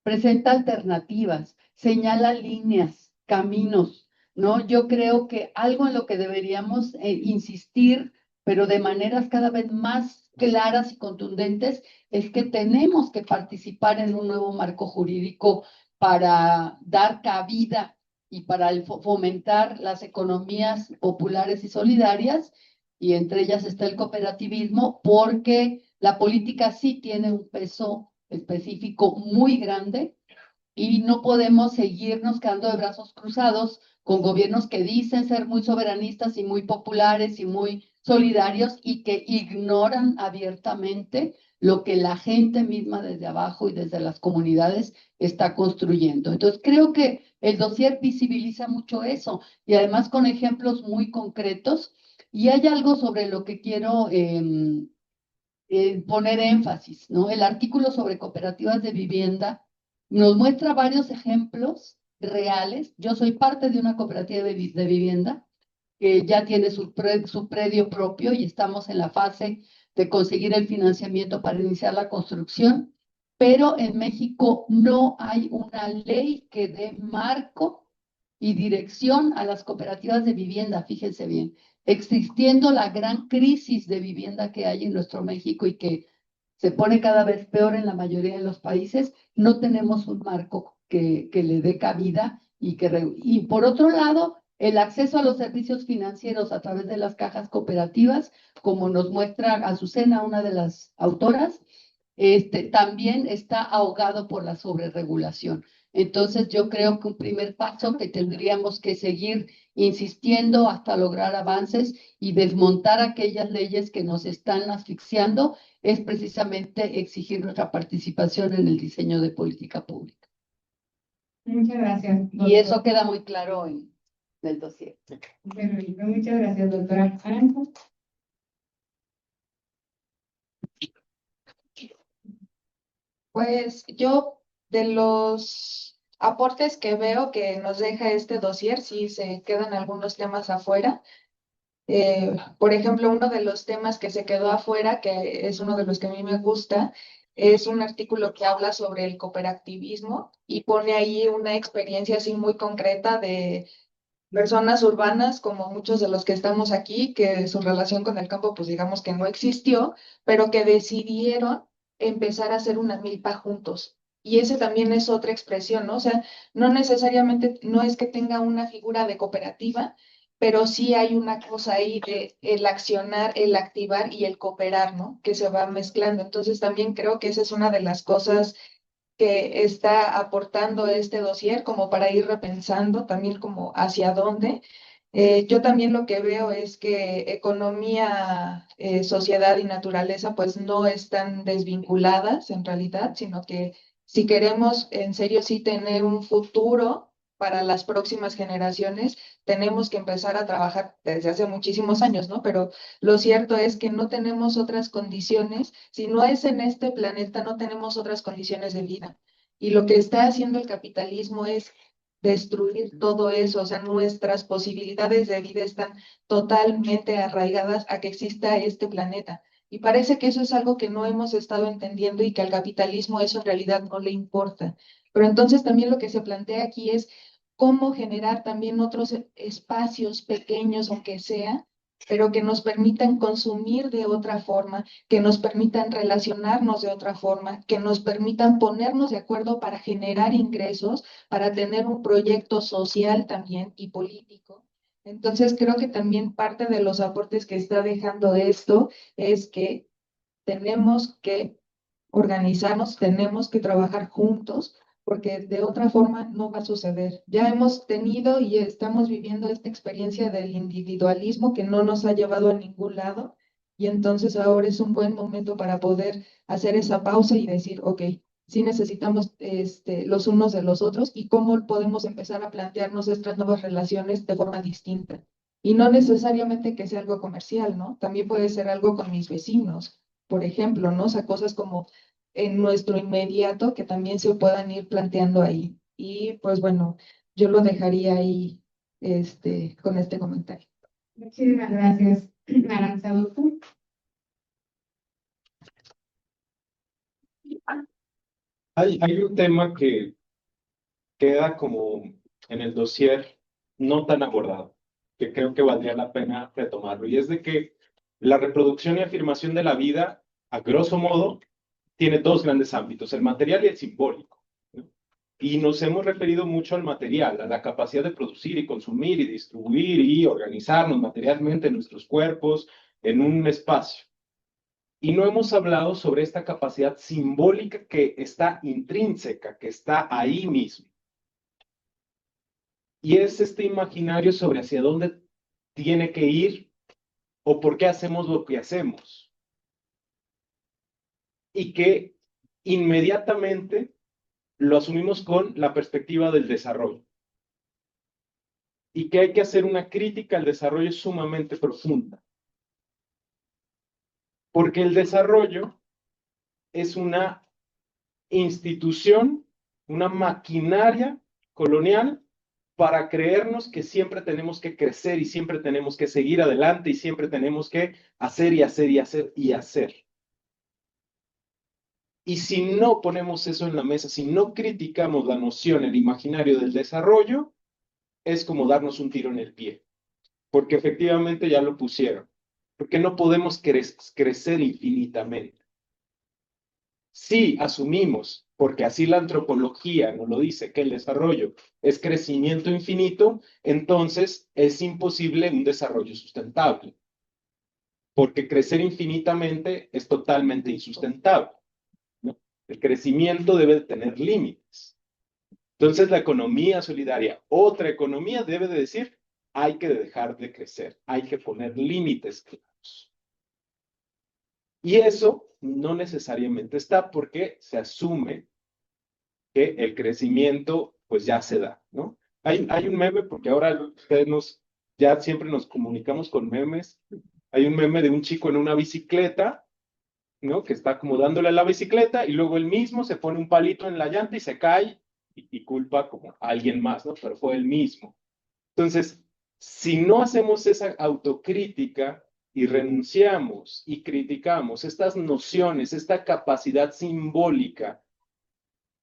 presenta alternativas, señala líneas, caminos, ¿no? Yo creo que algo en lo que deberíamos insistir, pero de maneras cada vez más claras y contundentes, es que tenemos que participar en un nuevo marco jurídico para dar cabida y para fomentar las economías populares y solidarias, y entre ellas está el cooperativismo, porque la política sí tiene un peso específico muy grande y no podemos seguirnos quedando de brazos cruzados con gobiernos que dicen ser muy soberanistas y muy populares y muy solidarios y que ignoran abiertamente lo que la gente misma desde abajo y desde las comunidades está construyendo. Entonces, creo que el dossier visibiliza mucho eso y además con ejemplos muy concretos. Y hay algo sobre lo que quiero poner énfasis, ¿no? El artículo sobre cooperativas de vivienda nos muestra varios ejemplos reales. Yo soy parte de una cooperativa de vivienda que ya tiene su predio propio y estamos en la fase de conseguir el financiamiento para iniciar la construcción, pero en México no hay una ley que dé marco y dirección a las cooperativas de vivienda, fíjense bien, existiendo la gran crisis de vivienda que hay en nuestro México y que se pone cada vez peor en la mayoría de los países, no tenemos un marco que le dé cabida y por otro lado, el acceso a los servicios financieros a través de las cajas cooperativas, como nos muestra Azucena, una de las autoras, también está ahogado por la sobreregulación. Entonces, yo creo que un primer paso que tendríamos que seguir insistiendo hasta lograr avances y desmontar aquellas leyes que nos están asfixiando es precisamente exigir nuestra participación en el diseño de política pública. Muchas gracias. Y eso queda muy claro en el dossier. Perfecto. Muchas gracias, doctora Aranza. Pues yo, de los aportes que veo que nos deja este dossier, sí se quedan algunos temas afuera. Por ejemplo, uno de los temas que se quedó afuera, que es uno de los que a mí me gusta, es un artículo que habla sobre el cooperativismo y pone ahí una experiencia así muy concreta de personas urbanas, como muchos de los que estamos aquí, que su relación con el campo, pues digamos que no existió, pero que decidieron empezar a hacer una milpa juntos. Y ese también es otra expresión, ¿no? O sea, no necesariamente, no es que tenga una figura de cooperativa, pero sí hay una cosa ahí de el accionar, el activar y el cooperar, ¿no? Que se va mezclando. Entonces también creo que esa es una de las cosas que está aportando este dossier como para ir repensando también como hacia dónde. Yo también lo que veo es que economía, sociedad y naturaleza pues no están desvinculadas en realidad, sino que si queremos en serio sí tener un futuro para las próximas generaciones, tenemos que empezar a trabajar desde hace muchísimos años, ¿no? Pero lo cierto es que no tenemos otras condiciones, si no es en este planeta, no tenemos otras condiciones de vida. Y lo que está haciendo el capitalismo es destruir todo eso, o sea, nuestras posibilidades de vida están totalmente arraigadas a que exista este planeta. Y parece que eso es algo que no hemos estado entendiendo y que al capitalismo eso en realidad no le importa. Pero entonces también lo que se plantea aquí es cómo generar también otros espacios pequeños, aunque sea, pero que nos permitan consumir de otra forma, que nos permitan relacionarnos de otra forma, que nos permitan ponernos de acuerdo para generar ingresos, para tener un proyecto social también y político. Entonces, creo que también parte de los aportes que está dejando esto es que tenemos que organizarnos, tenemos que trabajar juntos, porque de otra forma no va a suceder. Ya hemos tenido y estamos viviendo esta experiencia del individualismo que no nos ha llevado a ningún lado, y entonces ahora es un buen momento para poder hacer esa pausa y decir, ok, sí necesitamos los unos de los otros y cómo podemos empezar a plantearnos estas nuevas relaciones de forma distinta. Y no necesariamente que sea algo comercial, ¿no? También puede ser algo con mis vecinos, por ejemplo, ¿no? O sea, cosas como en nuestro inmediato que también se puedan ir planteando ahí. Y pues bueno, yo lo dejaría ahí con este comentario. Muchísimas gracias, Aranzadulfo. Hay un tema que queda como en el dossier no tan abordado, que creo que valdría la pena retomarlo, y es de que la reproducción y afirmación de la vida, a grosso modo, tiene dos grandes ámbitos, el material y el simbólico, ¿no? Y nos hemos referido mucho al material, a la capacidad de producir y consumir y distribuir y organizarnos materialmente en nuestros cuerpos, en un espacio. Y no hemos hablado sobre esta capacidad simbólica que está intrínseca, que está ahí mismo. Y es este imaginario sobre hacia dónde tiene que ir o por qué hacemos lo que hacemos. Y que inmediatamente lo asumimos con la perspectiva del desarrollo. Y que hay que hacer una crítica al desarrollo sumamente profunda. Porque el desarrollo es una institución, una maquinaria colonial para creernos que siempre tenemos que crecer y siempre tenemos que seguir adelante y siempre tenemos que hacer y hacer y hacer y hacer. Y si no ponemos eso en la mesa, si no criticamos la noción, el imaginario del desarrollo, es como darnos un tiro en el pie, porque efectivamente ya lo pusieron, porque no podemos crecer infinitamente. Si asumimos, porque así la antropología nos lo dice, que el desarrollo es crecimiento infinito, entonces es imposible un desarrollo sustentable, porque crecer infinitamente es totalmente insustentable, ¿no? El crecimiento debe de tener límites. Entonces la economía solidaria, otra economía debe de decir, hay que dejar de crecer, hay que poner límites claros. Y eso no necesariamente está porque se asume que el crecimiento pues ya se da, ¿no? Hay un meme, porque ahora ustedes ya siempre nos comunicamos con memes. Hay un meme de un chico en una bicicleta ¿no? Que está como dándole a la bicicleta y luego él mismo se pone un palito en la llanta y se cae y culpa como a alguien más, ¿no? Pero fue él mismo. Entonces, si no hacemos esa autocrítica y renunciamos y criticamos estas nociones, esta capacidad simbólica,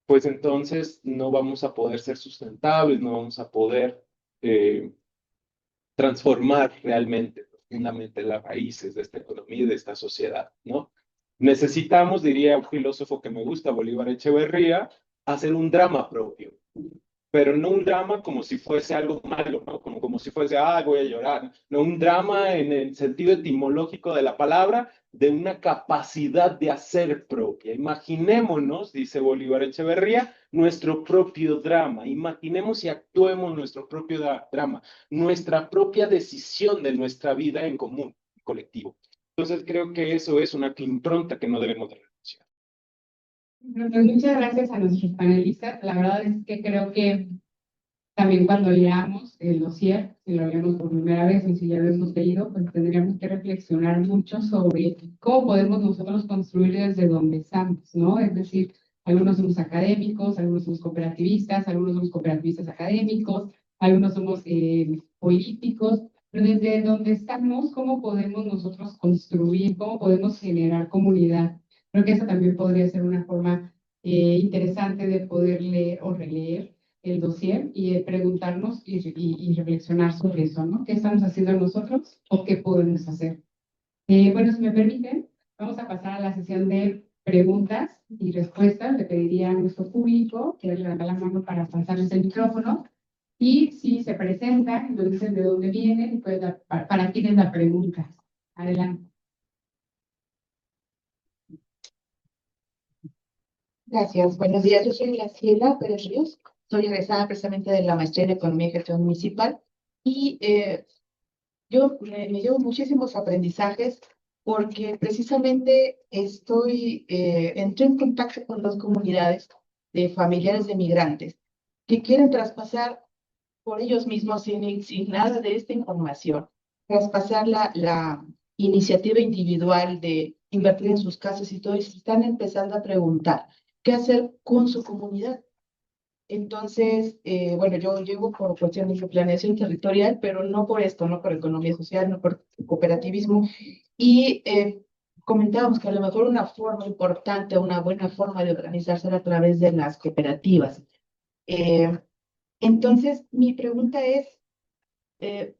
pues entonces no vamos a poder ser sustentables, no vamos a poder eh, transformar realmente, profundamente las raíces de esta economía y de esta sociedad, ¿no? Necesitamos, diría un filósofo que me gusta, Bolívar Echeverría, hacer un drama propio, pero no un drama como si fuese algo malo, ¿no? Como si fuese, ah, voy a llorar. No, un drama en el sentido etimológico de la palabra, de una capacidad de hacer propia. Imaginémonos, dice Bolívar Echeverría, nuestro propio drama. Imaginemos y actuemos nuestro propio drama, nuestra propia decisión de nuestra vida en común, colectivo. Entonces creo que eso es una impronta que no debemos de renunciar. Bueno, pues muchas gracias a nuestros panelistas. La verdad es que creo que también cuando leamos el dossier, si lo leemos por primera vez o si ya lo hemos leído, pues tendríamos que reflexionar mucho sobre cómo podemos nosotros construir desde donde estamos, ¿no? Es decir, algunos somos académicos, algunos somos cooperativistas académicos, algunos somos políticos, pero desde donde estamos, ¿cómo podemos nosotros construir, cómo podemos generar comunidad? Creo que esa también podría ser una forma interesante de poder leer o releer el dossier y preguntarnos y reflexionar sobre eso, ¿no? ¿Qué estamos haciendo nosotros o qué podemos hacer? Bueno, si me permiten, vamos a pasar a la sesión de preguntas y respuestas. Le pediría a nuestro público que levanta la mano para pasarles el micrófono y si se presentan, nos dicen de dónde vienen y pues para quién es la pregunta. Adelante. Gracias. Buenos días. Yo soy Graciela Pérez Ríos. Soy egresada precisamente de la maestría en Economía y Gestión Municipal y yo me llevo muchísimos aprendizajes porque precisamente entré en contacto con dos comunidades de familiares de migrantes que quieren traspasar por ellos mismos sin nada de esta información, traspasar la iniciativa individual de invertir en sus casas y todo, y se están empezando a preguntar qué hacer con su comunidad. Entonces, bueno, yo llego por cuestiones de planeación territorial, pero no por esto, no por economía social, no por cooperativismo. Y comentábamos que a lo mejor una forma importante, una buena forma de organizarse era a través de las cooperativas. Eh, entonces, mi pregunta es, eh,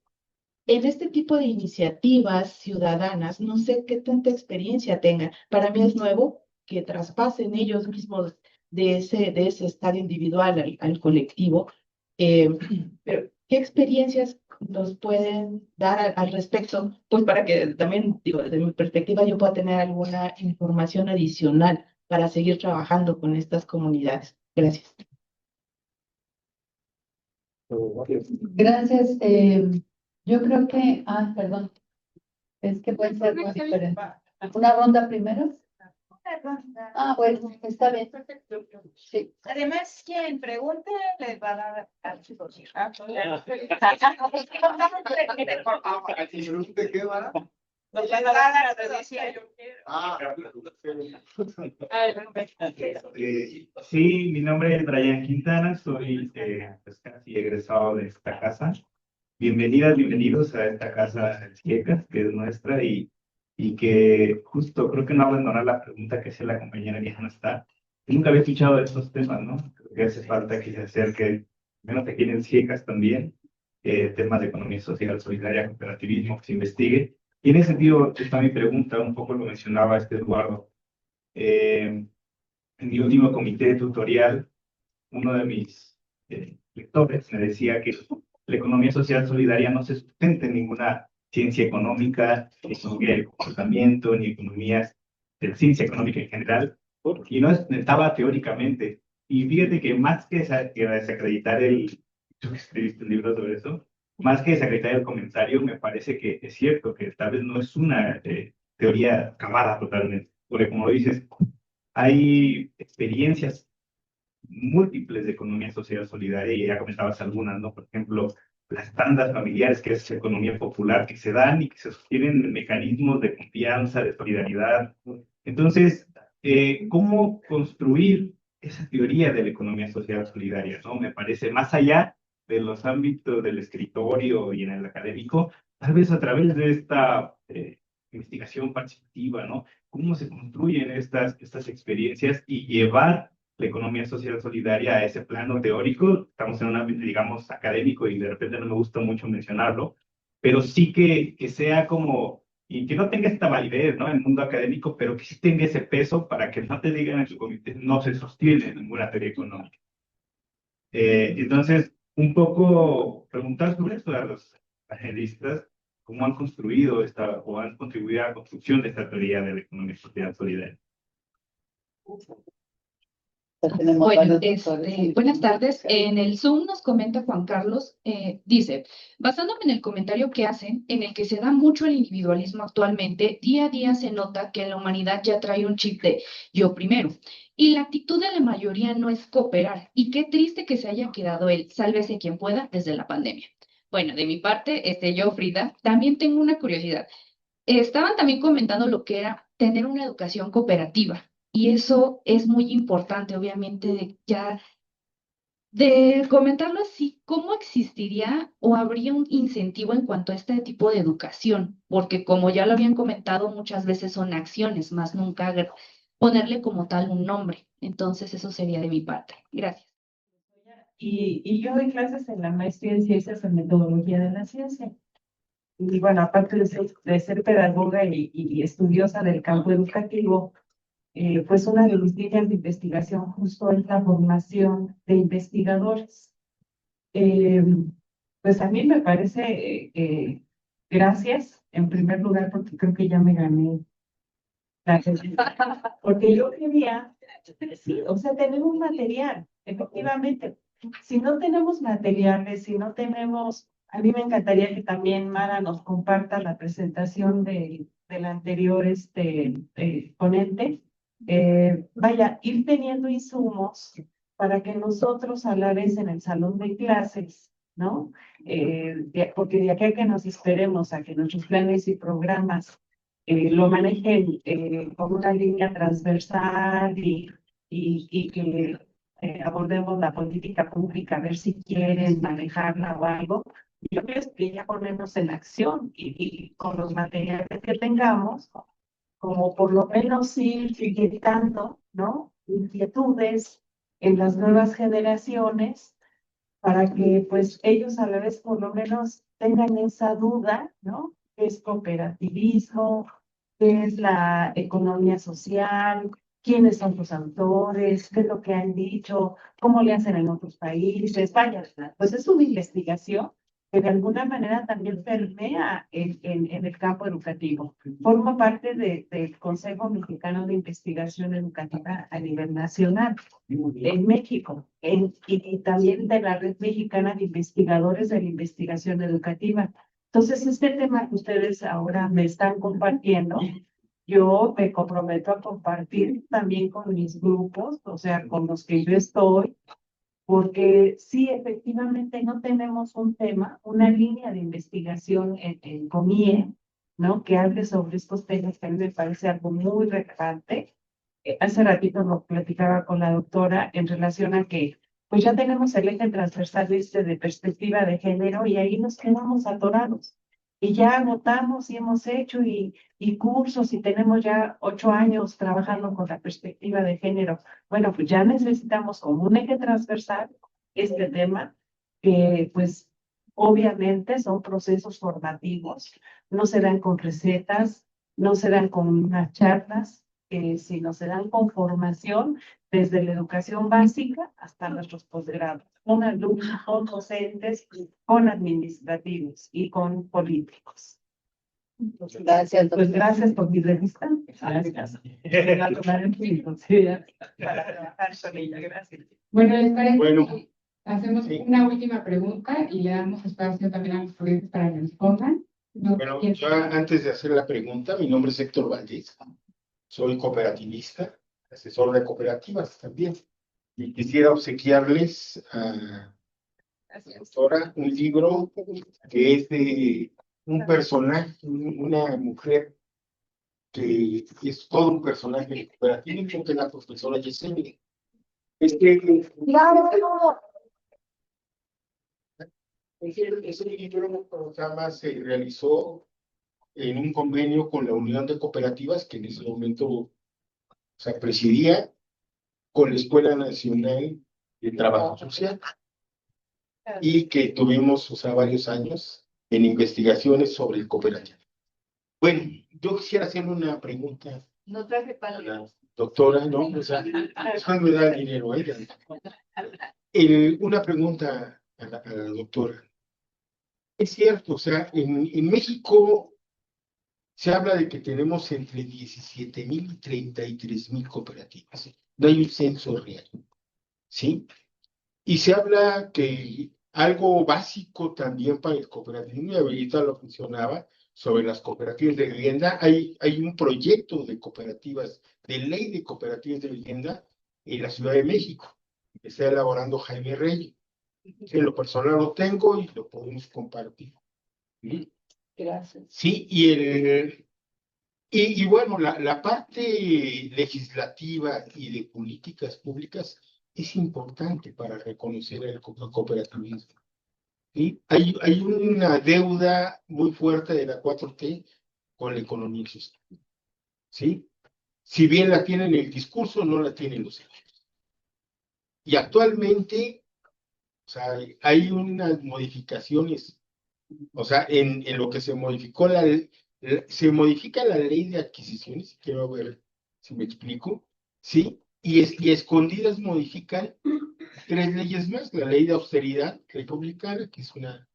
en este tipo de iniciativas ciudadanas, no sé qué tanta experiencia tengan. Para mí es nuevo que traspasen ellos mismos de ese estado individual al colectivo. Eh, pero, ¿qué experiencias nos pueden dar al respecto? Pues para que también, digo, desde mi perspectiva, yo pueda tener alguna información adicional para seguir trabajando con estas comunidades. Gracias. Gracias. Yo creo que, perdón, es que puede ser muy diferente. ¿Una ronda primero? Bueno, está bien. Sí. Además, quien pregunte les va a dar al chico. ¿De qué va? Les va a dar a decía yo quiero. Sí, mi nombre es Brian Quintana, soy pues casi egresado de esta casa. Bienvenidas, bienvenidos a esta casa Ciecas, que es nuestra y que justo creo que no abandonar la pregunta que hacía la compañera que ya no está. Nunca había escuchado de estos temas, ¿no? Creo que hace falta que se acerque, menos aquí en Ciecas también, temas de economía social, solidaria, cooperativismo, que se investigue. Y en ese sentido está mi pregunta, un poco lo mencionaba Eduardo. En mi último comité tutorial, uno de mis lectores me decía que la economía social solidaria no se sustenta en ninguna ciencia económica, ni economía del comportamiento, ni economías de la ciencia económica en general, y no estaba teóricamente. Y fíjate que más que desacreditar tú que escribiste un libro sobre eso, más que desacreditar el comentario, me parece que es cierto que tal vez no es una teoría acabada totalmente, porque como dices, hay experiencias múltiples de economía social solidaria y ya comentabas algunas, ¿no? Por ejemplo, las tandas familiares, que es economía popular, que se dan y que se sostienen en mecanismos de confianza, de solidaridad, Entonces, ¿cómo construir esa teoría de la economía social solidaria, ¿no? Me parece más allá de los ámbitos del escritorio y en el académico, tal vez a través de esta investigación participativa, ¿no? ¿Cómo se construyen estas experiencias y llevar la economía social solidaria a ese plano teórico? Estamos en un ámbito, digamos, académico y de repente no me gusta mucho mencionarlo, pero sí que sea como, y que no tenga esta validez, ¿no? En el mundo académico, pero que sí tenga ese peso para que no te digan en su comité, no se sostiene ninguna teoría económica. Entonces, un poco preguntar sobre esto a los panelistas, cómo han construido esta, o han contribuido a la construcción de esta teoría de la economía social solidaria. Ya tenemos Bueno, varios doctores. buenas tardes. En el Zoom nos comenta Juan Carlos, dice, basándome en el comentario que hacen, en el que se da mucho el individualismo actualmente, día a día se nota que la humanidad ya trae un chip de yo primero. Y la actitud de la mayoría no es cooperar. Y qué triste que se haya quedado el sálvese quien pueda desde la pandemia. Bueno, de mi parte, yo, Frida, también tengo una curiosidad. Estaban también comentando lo que era tener una educación cooperativa. Y eso es muy importante, obviamente, de comentarlo así, ¿cómo existiría o habría un incentivo en cuanto a este tipo de educación? Porque como ya lo habían comentado, muchas veces son acciones, más nunca ponerle como tal un nombre. Entonces, eso sería de mi parte. Gracias. Y yo doy clases en la maestría en ciencias en metodología de la ciencia. Y bueno, aparte de ser pedagoga y estudiosa del campo educativo, pues una de mis líneas de investigación justo es la formación de investigadores. Eh, pues a mí me parece, gracias en primer lugar, porque creo que ya me gané. Gracias. Porque yo quería, sí, o sea, tener un material, efectivamente. Si no tenemos materiales, si no tenemos, a mí me encantaría que también Mara nos comparta la presentación del anterior ponente. Vaya, ir teniendo insumos para que nosotros a la vez en el salón de clases, ¿no? Porque de aquí a que nos esperemos a que nuestros planes y programas lo manejen con una línea transversal y que abordemos la política pública, a ver si quieren manejarla o algo. Yo creo que ya ponernos en acción y con los materiales que tengamos, como por lo menos ir inyectando, ¿no? Inquietudes en las nuevas generaciones para que pues ellos a la vez por lo menos tengan esa duda, ¿no? ¿Qué es cooperativismo? ¿Qué es la economía social? ¿Quiénes son los autores? ¿Qué es lo que han dicho? ¿Cómo le hacen en otros países? Vaya, pues es una investigación que de alguna manera también permea en el campo educativo. Forma parte del Consejo Mexicano de Investigación Educativa a nivel nacional en México y también de la Red Mexicana de Investigadores de la Investigación Educativa. Entonces, este tema que ustedes ahora me están compartiendo, yo me comprometo a compartir también con mis grupos, o sea, con los que yo estoy, porque sí, efectivamente no tenemos un tema, una línea de investigación en COMIE, ¿no? Que hable sobre estos temas que a mí me parece algo muy relevante. Hace ratito lo platicaba con la doctora en relación a que pues ya tenemos el eje transversal de perspectiva de género y ahí nos quedamos atorados. Y ya anotamos y hemos hecho y cursos y tenemos ya 8 años trabajando con la perspectiva de género. Bueno, pues ya necesitamos como un eje transversal este tema, que pues obviamente son procesos formativos, no se dan con recetas, no se dan con unas charlas, sino se dan con formación desde la educación básica hasta nuestros posgrados, con alumnos, con docentes, con administrativos y con políticos. Gracias, Pues doctor. gracias por mi revista. Gracias. La tomaré en consideración para trabajar con ella. Gracias. Bueno, ¿les parece Bueno, que hacemos sí. una última pregunta y le damos espacio también a los ponentes para que respondan? No, Bueno, ¿quién? yo antes de hacer la pregunta, mi nombre es Héctor Valdés, soy cooperativista, asesor de cooperativas también, y quisiera obsequiarles a la doctora un libro que es de un personaje, una mujer que es todo un personaje cooperativo, creo que la profesora Yesenia. Es que ese programa se realizó en un convenio con la Unión de Cooperativas, que en ese momento, o sea, presidía con la Escuela Nacional de Trabajo Social, y que tuvimos, o sea, varios años en investigaciones sobre el cooperativo. Bueno, yo quisiera hacerle una pregunta No traje a para la doctora, ¿no? O sea, eso me da dinero a ella. Una pregunta a la doctora. Es cierto, o sea, en México se habla de que tenemos entre 17,000 y 33,000 cooperativas. No hay un censo real, ¿sí? Y se habla que algo básico también para el cooperativismo, y ahorita lo mencionaba, sobre las cooperativas de vivienda, hay un proyecto de cooperativas, de ley de cooperativas de vivienda en la Ciudad de México, que está elaborando Jaime Reyes. En lo personal lo tengo y lo podemos compartir. ¿Sí? Gracias. Sí, y bueno, la parte legislativa y de políticas públicas es importante para reconocer el cooperativismo. ¿Sí? Hay una deuda muy fuerte de la 4T con la economía social. ¿Sí? Si bien la tienen en el discurso, no la tienen los hechos. Y actualmente, o sea, hay unas modificaciones, o sea, en lo que se modificó se modifica la ley de adquisiciones, quiero ver si me explico, ¿sí? Y escondidas modifican tres leyes más, la ley de austeridad republicana, que es una,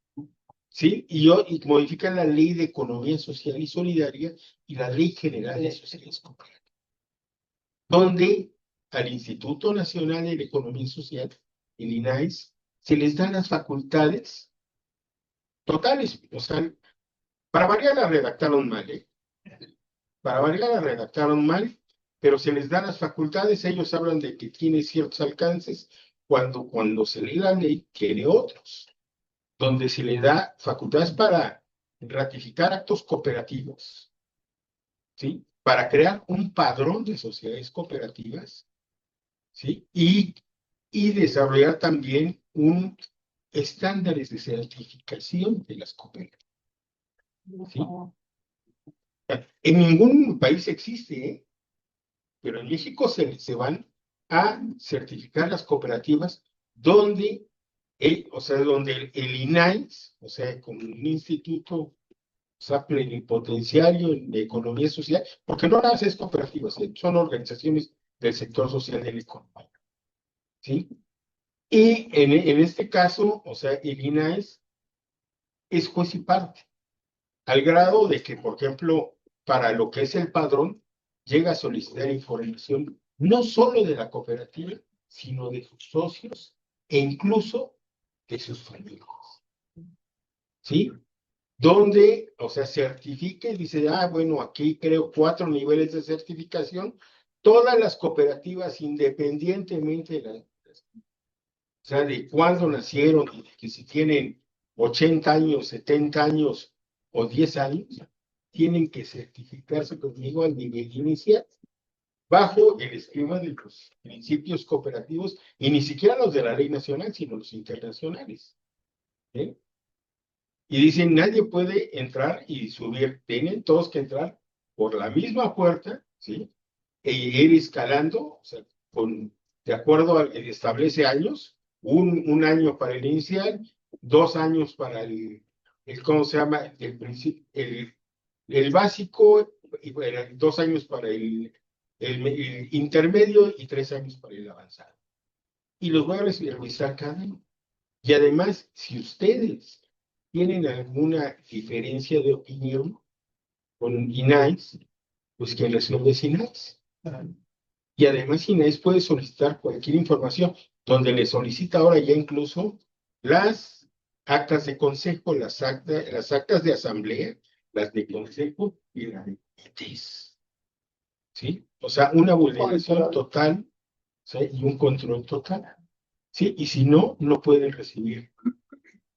¿sí? Y modifican la ley de economía social y solidaria y la ley general de sociedades cooperativas, donde al Instituto Nacional de la Economía Social, el INAES, se les dan las facultades totales, o sea, para variar la redactaron mal, ¿eh? Para variar la redactaron mal, pero se les dan las facultades, ellos hablan de que tiene ciertos alcances, cuando se lee la ley, tiene otros, donde se le da facultades para ratificar actos cooperativos, ¿sí? Para crear un padrón de sociedades cooperativas, ¿sí? Y desarrollar también un estándares de certificación de las cooperativas, ¿sí? En ningún país existe, ¿eh? Pero en México se van a certificar las cooperativas donde, o sea, donde el INAIS, o sea, como un instituto, o sea, plenipotenciario de economía social, porque no las es cooperativas, son organizaciones del sector social de la economía, ¿sí? Y en este caso, o sea, el INAIS es juez y parte, al grado de que, por ejemplo, para lo que es el padrón, llega a solicitar información no solo de la cooperativa, sino de sus socios e incluso de sus familias. ¿Sí? Donde, o sea, certifica y dice, bueno, aquí creo 4 niveles de certificación, todas las cooperativas, independientemente o sea, de cuándo nacieron, que si tienen 80 años, 70 años o 10 años, tienen que certificarse conmigo al nivel inicial, bajo el esquema de los principios cooperativos, y ni siquiera los de la ley nacional, sino los internacionales. ¿Sí? Y dicen, nadie puede entrar y subir, tienen todos que entrar por la misma puerta, ¿sí? E ir escalando, o sea, de acuerdo al que establece años, un año para el inicial, 2 años para ¿cómo se llama? El principio, el básico, y bueno, 2 años para el intermedio y 3 años para el avanzado. Y los voy a revisar cada año. Y además, si ustedes tienen alguna diferencia de opinión con INAIS, pues que resuelve es INAIS. Y además INAIS puede solicitar cualquier información, donde le solicita ahora ya incluso las actas de consejo, las actas de asamblea, las de consejo y las de comités. ¿Sí? O sea, una vulneración total, ¿sí? Y un control total. ¿Sí? Y si no, no pueden recibir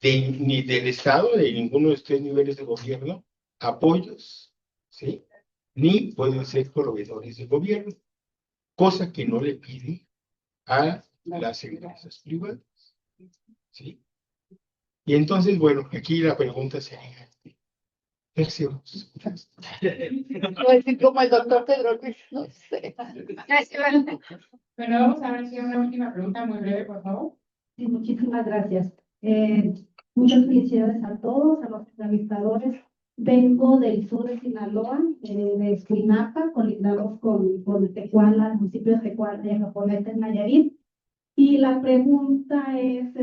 ni del Estado, de ninguno de estos niveles de gobierno, apoyos, ¿sí? ni pueden ser proveedores del gobierno, cosa que no le pide a las empresas privadas. ¿Sí? Y entonces, bueno, aquí la pregunta sería, ¿qué hacemos? Voy a decir como el doctor Pedro Luis, no sé. Pero vamos a ver si hay una última pregunta muy breve, por favor. Sí, muchísimas gracias. Muchas felicidades a todos, a los entrevistadores. Vengo del sur de Sinaloa, de Escuinapa, colindamos con Tecuala, el municipio de Tecuala y Ajapoleta en Nayarit. Y la pregunta es,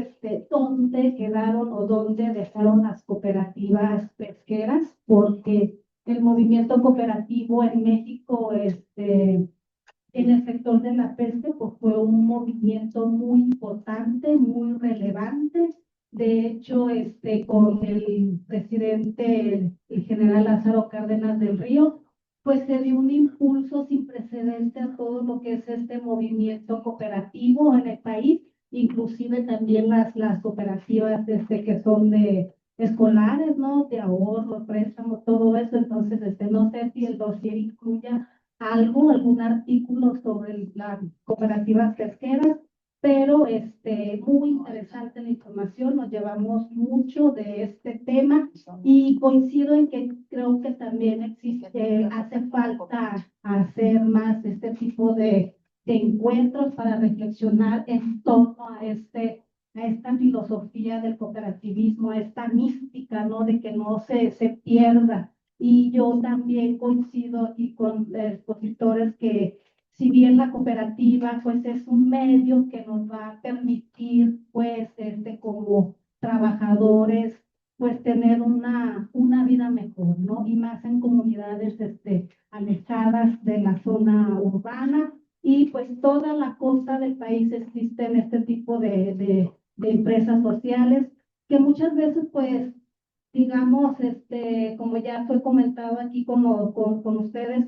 ¿dónde quedaron o dónde dejaron las cooperativas pesqueras? Porque el movimiento cooperativo en México, en el sector de la pesca, pues fue un movimiento muy importante, muy relevante. De hecho, con el presidente, el general Lázaro Cárdenas del Río, pues se dio un impulso sin precedente a todo lo que es este movimiento cooperativo en el país, inclusive también las cooperativas que son de escolares, ¿no? De ahorro, préstamo, todo eso. Entonces, no sé si el dossier incluya algún artículo sobre las cooperativas pesqueras, pero muy interesante la información, nos llevamos mucho de este tema y coincido en que creo que también hace falta hacer más este tipo de encuentros para reflexionar en torno a esta filosofía del cooperativismo, a esta mística, ¿no? De que no se pierda. Y yo también coincido aquí con expositores que si bien la cooperativa pues es un medio que nos va a permitir pues como trabajadores pues tener una vida mejor, ¿no? Y más en comunidades alejadas de la zona urbana y pues toda la costa del país existen este tipo de empresas sociales que muchas veces pues digamos, como ya fue comentado aquí con ustedes,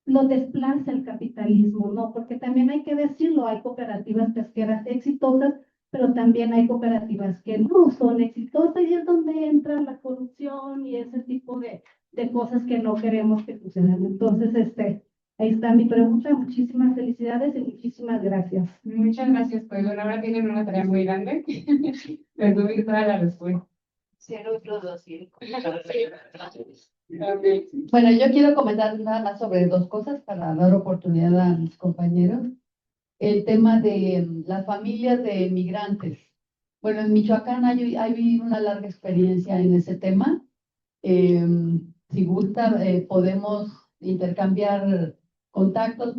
lo desplaza el capitalismo, ¿no? Porque también hay que decirlo, hay cooperativas pesqueras exitosas, pero también hay cooperativas que no son exitosas y es donde entra la corrupción y ese tipo de cosas que no queremos que sucedan. Entonces, ahí está mi pregunta. Muchísimas felicidades y muchísimas gracias. Muchas gracias, pues bueno, ahora tienen una tarea muy grande. Resumir toda la respuesta. Bueno, yo quiero comentar nada más sobre dos cosas para dar oportunidad a mis compañeros. El tema de las familias de migrantes. Bueno, en Michoacán hay una larga experiencia en ese tema. Si gusta, podemos intercambiar contactos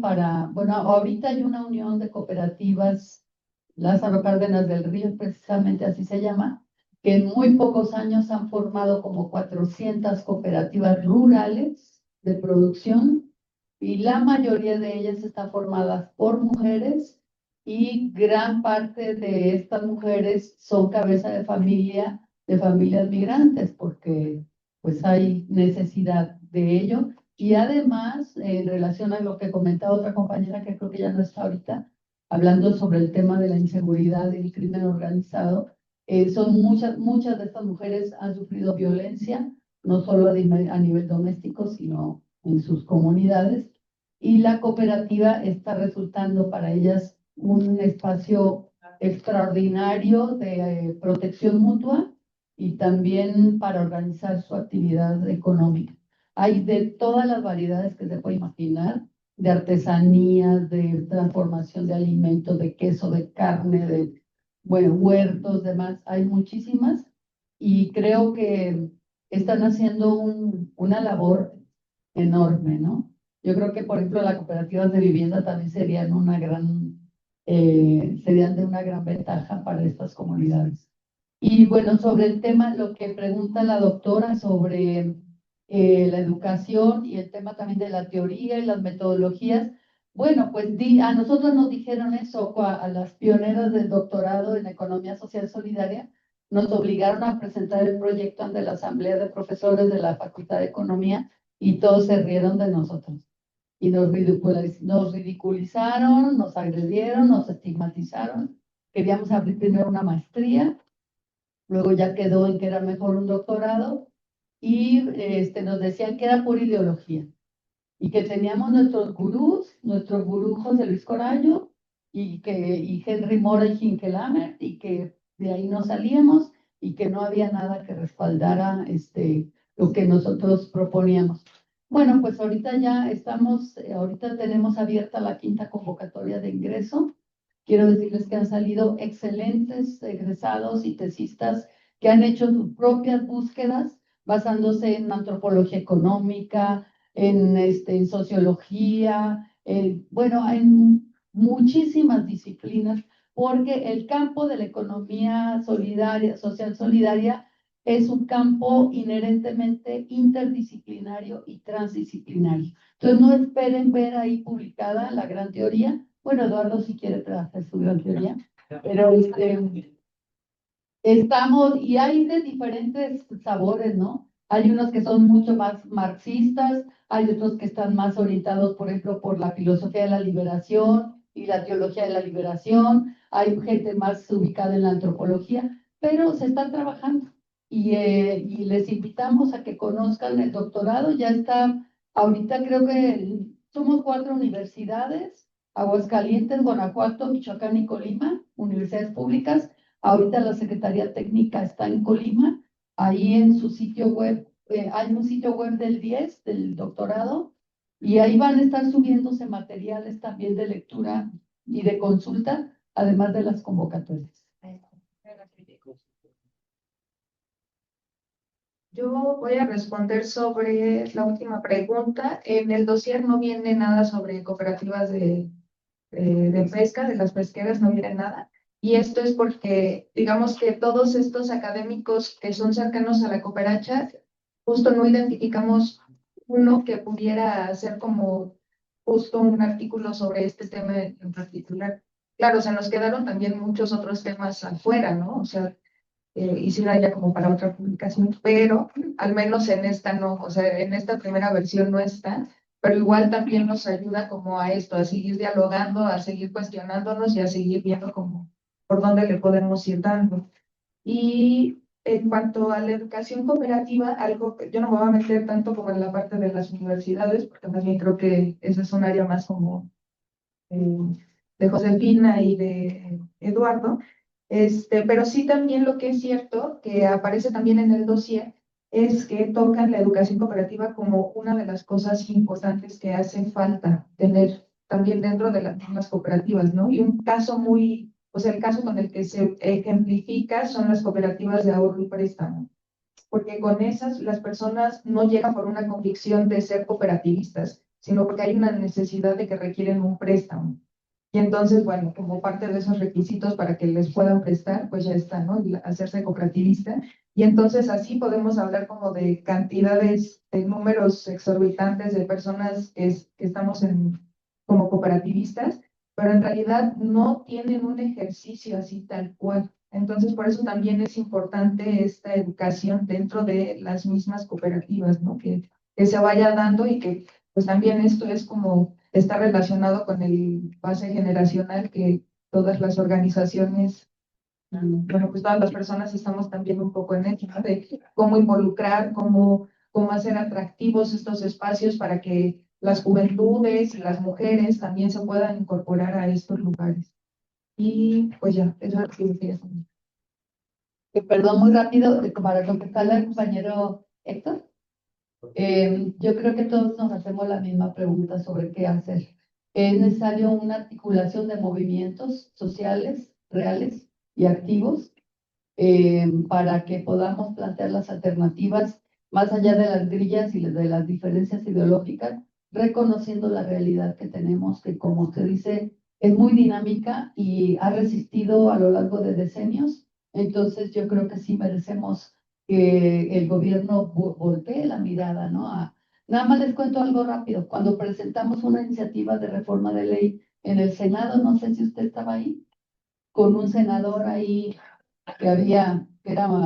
bueno, ahorita hay una unión de cooperativas, Lázaro Cárdenas del Río, precisamente así se llama, que en muy pocos años han formado como 400 cooperativas rurales de producción y la mayoría de ellas están formadas por mujeres y gran parte de estas mujeres son cabeza de familias migrantes, porque pues hay necesidad de ello. Y además, en relación a lo que comentaba otra compañera que creo que ya no está ahorita, hablando sobre el tema de la inseguridad y el crimen organizado, son muchas de estas mujeres han sufrido violencia, no solo a nivel doméstico, sino en sus comunidades. Y la cooperativa está resultando para ellas un espacio extraordinario de protección mutua y también para organizar su actividad económica. Hay de todas las variedades que se puede imaginar, de artesanías, de transformación de alimentos, de queso, de carne, de huertos, demás, hay muchísimas y creo que están haciendo una labor enorme, ¿no? Yo creo que, por ejemplo, las cooperativas de vivienda también serían serían de una gran ventaja para estas comunidades. Y bueno, sobre el tema, lo que pregunta la doctora sobre la educación y el tema también de la teoría y las metodologías, bueno, pues a nosotros nos dijeron eso, a las pioneras del doctorado en Economía Social Solidaria, nos obligaron a presentar el proyecto ante la Asamblea de Profesores de la Facultad de Economía y todos se rieron de nosotros. Y nos ridiculizaron, nos agredieron, nos estigmatizaron. Queríamos abrir primero una maestría, luego ya quedó en que era mejor un doctorado y nos decían que era pura ideología. y que teníamos nuestros gurús, nuestro gurú José Luis Corallo y Henry Mora y Hinkelamer, y que de ahí no salíamos y que no había nada que respaldara lo que nosotros proponíamos. Bueno, pues ahorita ya estamos, ahorita tenemos abierta la 5ª convocatoria de ingreso. Quiero decirles que han salido excelentes egresados y tesistas que han hecho sus propias búsquedas basándose en antropología económica, en sociología, bueno, en muchísimas disciplinas, porque el campo de la economía solidaria, social solidaria, es un campo inherentemente interdisciplinario y transdisciplinario. Entonces, no esperen ver ahí publicada la gran teoría. Bueno, Eduardo, si quiere hacer su gran teoría, pero estamos, y hay de diferentes sabores, ¿no? Hay unos que son mucho más marxistas, hay otros que están más orientados, por ejemplo, por la filosofía de la liberación y la teología de la liberación, hay gente más ubicada en la antropología, pero se están trabajando y les invitamos a que conozcan el doctorado. Ya está, ahorita creo que somos 4 universidades: Aguascalientes, Guanajuato, Michoacán y Colima, universidades públicas. Ahorita la Secretaría Técnica está en Colima. Ahí en su sitio web, hay un sitio web del 10, del doctorado, y ahí van a estar subiéndose materiales también de lectura y de consulta, además de las convocatorias. Yo voy a responder sobre la última pregunta. En el dossier no viene nada sobre cooperativas de pesca, de las pesqueras, no viene nada. Y esto es porque, digamos que todos estos académicos que son cercanos a la cooperacha, justo no identificamos uno que pudiera hacer como justo un artículo sobre este tema en particular. Claro, se nos quedaron también muchos otros temas afuera, ¿no? O sea, hiciera ya como para otra publicación, pero al menos en esta no, o sea, en esta primera versión no está, pero igual también nos ayuda como a esto, a seguir dialogando, a seguir cuestionándonos y a seguir viendo como por dónde le podemos ir dando. Y en cuanto a la educación cooperativa, algo que yo no me voy a meter tanto como en la parte de las universidades, porque más bien creo que esa es un área más como eh, de Josefina y de Eduardo. Pero sí también lo que es cierto, que aparece también en el dossier, es que tocan la educación cooperativa como una de las cosas importantes que hace falta tener también dentro de las mismas cooperativas, ¿no? Y un caso muy, o sea, el caso con el que se ejemplifica son las cooperativas de ahorro y préstamo, porque con esas las personas no llegan por una convicción de ser cooperativistas, sino porque hay una necesidad de que requieren un préstamo. Y entonces, bueno, como parte de esos requisitos para que les puedan prestar, pues ya está, ¿no? Hacerse cooperativista. Y entonces así podemos hablar como de cantidades, de números exorbitantes de personas que estamos como cooperativistas, pero en realidad no tienen un ejercicio así tal cual. Entonces, por eso también es importante esta educación dentro de las mismas cooperativas, ¿no? Que se vaya dando y que pues también esto es como está relacionado con el base generacional que todas las organizaciones, bueno, pues todas las personas estamos también un poco en ello, ¿no? De cómo involucrar, cómo hacer atractivos estos espacios para que las juventudes y las mujeres también se puedan incorporar a estos lugares. Y pues ya, eso es lo que yo quería decir. Perdón, muy rápido, para contestarle al compañero Héctor. Yo creo que todos nos hacemos la misma pregunta sobre qué hacer. Es necesario una articulación de movimientos sociales reales y activos para que podamos plantear las alternativas más allá de las grillas y de las diferencias ideológicas, reconociendo la realidad que tenemos, que como usted dice, es muy dinámica y ha resistido a lo largo de decenios. Entonces yo creo que sí merecemos que el gobierno voltee la mirada, ¿no? Nada más les cuento algo rápido. Cuando presentamos una iniciativa de reforma de ley en el Senado, no sé si usted estaba ahí, con un senador ahí que era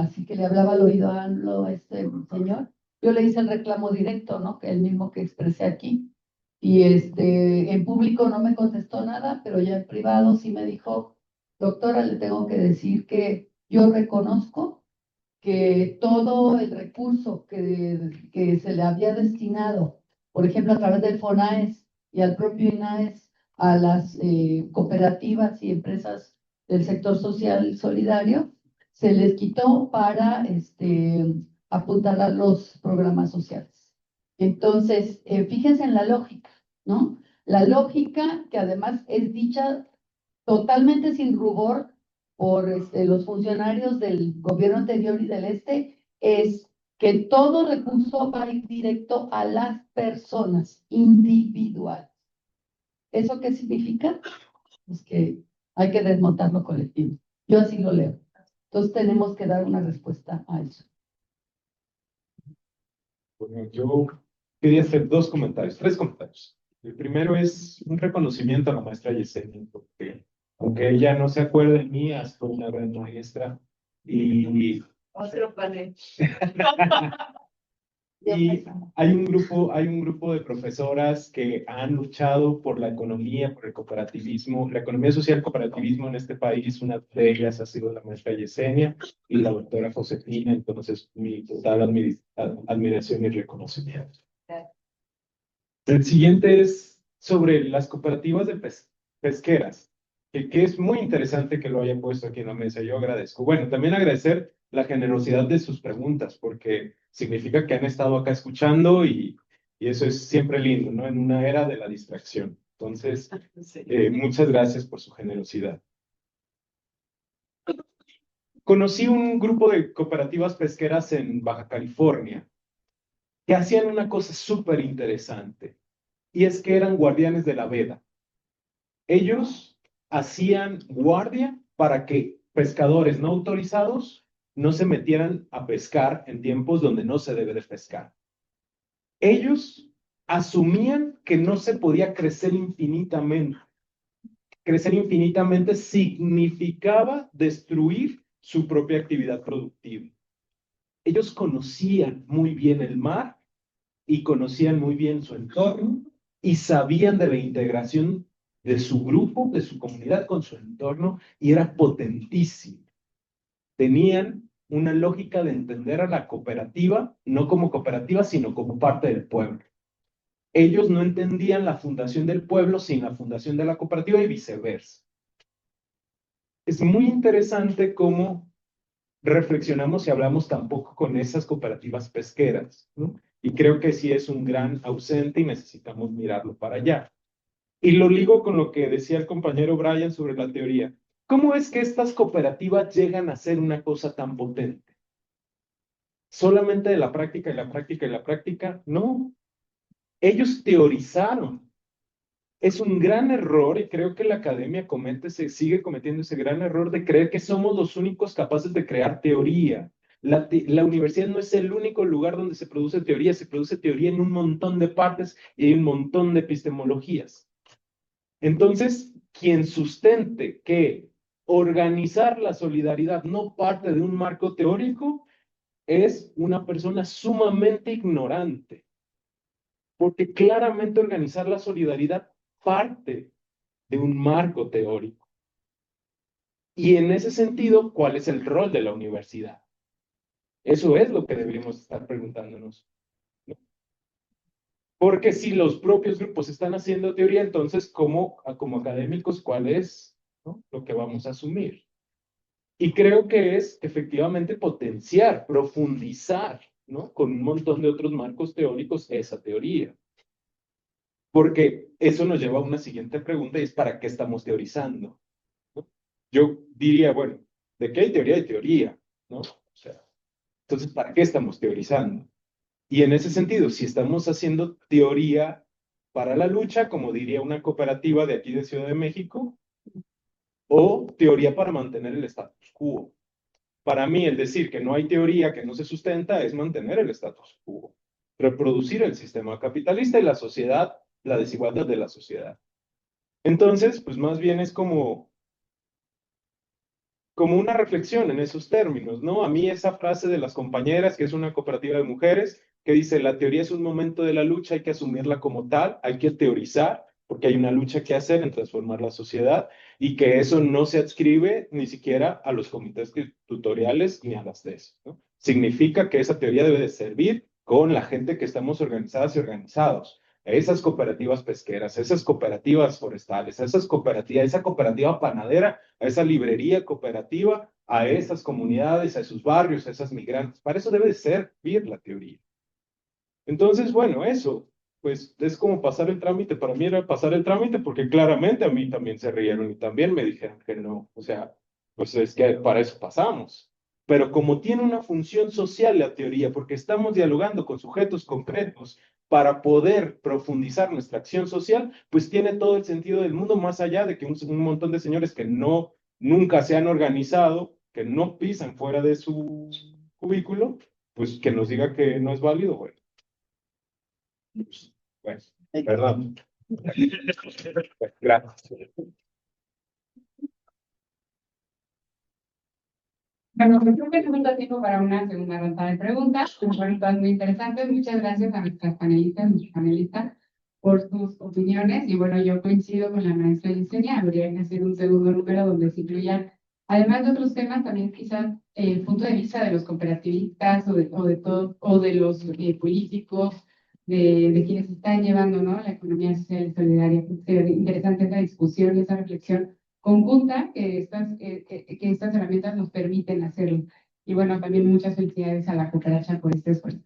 así, que le hablaba al oído a AMLO, este señor. Yo le hice el reclamo directo, ¿no? Que el mismo que expresé aquí. Y en público no me contestó nada, pero ya en privado sí me dijo: doctora, le tengo que decir que yo reconozco que todo el recurso que se le había destinado por ejemplo, a través del FONAES y al propio INAES, a las cooperativas y empresas del sector social solidario, se les quitó para apuntalar los programas sociales. Entonces, fíjense en la lógica, ¿no? La lógica que además es dicha totalmente sin rubor por los funcionarios del gobierno anterior y del es que todo recurso va a ir directo a las personas individuales. ¿Eso qué significa? Pues que hay que desmontar lo colectivo. Yo así lo leo. Entonces tenemos que dar una respuesta a eso. Bueno, yo quería hacer tres comentarios. El primero es un reconocimiento a la maestra Yesenia, porque aunque ella no se acuerde de mí, fue una gran maestra y Otro panel. Y hay un grupo de profesoras que han luchado por la economía, por el cooperativismo, la economía social cooperativismo en este país. Una de ellas ha sido la maestra Yesenia y la doctora Josefina. Entonces, mi total admiración y reconocimiento. El siguiente es sobre las cooperativas de pesqueras, que es muy interesante que lo hayan puesto aquí en la mesa. Yo agradezco. Bueno, también agradecer la generosidad de sus preguntas, porque significa que han estado acá escuchando y eso es siempre lindo, ¿no? En una era de la distracción. Entonces, muchas gracias por su generosidad. Conocí un grupo de cooperativas pesqueras en Baja California que hacían una cosa súper interesante, y es que eran guardianes de la veda. Ellos hacían guardia para que pescadores no autorizados no se metieran a pescar en tiempos donde no se debe de pescar. Ellos asumían que no se podía crecer infinitamente. Crecer infinitamente significaba destruir su propia actividad productiva. Ellos conocían muy bien el mar y conocían muy bien su entorno y sabían de la integración de su grupo, de su comunidad con su entorno, y era potentísimo. Tenían una lógica de entender a la cooperativa, no como cooperativa, sino como parte del pueblo. Ellos no entendían la fundación del pueblo sin la fundación de la cooperativa y viceversa. Es muy interesante cómo reflexionamos y hablamos tampoco con esas cooperativas pesqueras, ¿no? Y creo que sí es un gran ausente y necesitamos mirarlo para allá. Y lo ligo con lo que decía el compañero Brian sobre la teoría. ¿Cómo es que estas cooperativas llegan a ser una cosa tan potente? ¿Solamente de la práctica y la práctica y la práctica? No. Ellos teorizaron. Es un gran error, y creo que la academia sigue cometiendo ese gran error de creer que somos los únicos capaces de crear teoría. La universidad no es el único lugar donde se produce teoría en un montón de partes y hay un montón de epistemologías. Entonces, quien sustente que organizar la solidaridad no parte de un marco teórico es una persona sumamente ignorante, porque claramente organizar la solidaridad parte de un marco teórico. Y en ese sentido, ¿cuál es el rol de la universidad? Eso es lo que deberíamos estar preguntándonos. Porque si los propios grupos están haciendo teoría, entonces, como académicos, ¿cuál es, ¿no?, lo que vamos a asumir? Y creo que es efectivamente potenciar, profundizar, ¿no?, con un montón de otros marcos teóricos esa teoría. Porque eso nos lleva a una siguiente pregunta, y es ¿para qué estamos teorizando? ¿No? Yo diría, bueno, ¿de qué hay teoría? Hay teoría, ¿no? O sea, entonces, ¿para qué estamos teorizando? Y en ese sentido, si estamos haciendo teoría para la lucha, como diría una cooperativa de aquí de Ciudad de México, o teoría para mantener el status quo. Para mí, el decir que no hay teoría que no se sustenta es mantener el status quo, reproducir el sistema capitalista y la sociedad, la desigualdad de la sociedad. Entonces, pues más bien es como una reflexión en esos términos, ¿no? A mí esa frase de las compañeras, que es una cooperativa de mujeres, que dice, la teoría es un momento de la lucha, hay que asumirla como tal, hay que teorizar, porque hay una lucha que hacer en transformar la sociedad, y que eso no se adscribe ni siquiera a los comités tutoriales ni a las tesis, ¿no? Significa que esa teoría debe de servir con la gente que estamos organizadas y organizados, a esas cooperativas pesqueras, a esas cooperativas forestales, a esas cooperativas, a esa cooperativa panadera, a esa librería cooperativa, a esas comunidades, a esos barrios, a esas migrantes. Para eso debe de servir la teoría. Entonces, bueno, eso, pues es como pasar el trámite. Para mí era pasar el trámite porque claramente a mí también se rieron y también me dijeron que no. O sea, pues es que para eso pasamos. Pero como tiene una función social la teoría, porque estamos dialogando con sujetos concretos para poder profundizar nuestra acción social, pues tiene todo el sentido del mundo, más allá de que un montón de señores que nunca se han organizado, que no pisan fuera de su cubículo, pues que nos diga que no es válido, bueno. Bueno, perdón. Gracias. Bueno, pues creo que tenemos tiempo para una segunda ronda de preguntas. Fueron todas muy interesantes. Muchas gracias a nuestras panelistas por sus opiniones. Y bueno, yo coincido con la maestra Yesenia. Habría que hacer un segundo número donde se incluyan, además de otros temas, también quizás el punto de vista de los cooperativistas o de los políticos, de quienes están llevando, ¿no?, la economía social y solidaria. Sería interesante esa discusión y esa reflexión conjunta que estas herramientas nos permiten hacerlo. Y bueno, también muchas felicidades a la cooperacha por este esfuerzo.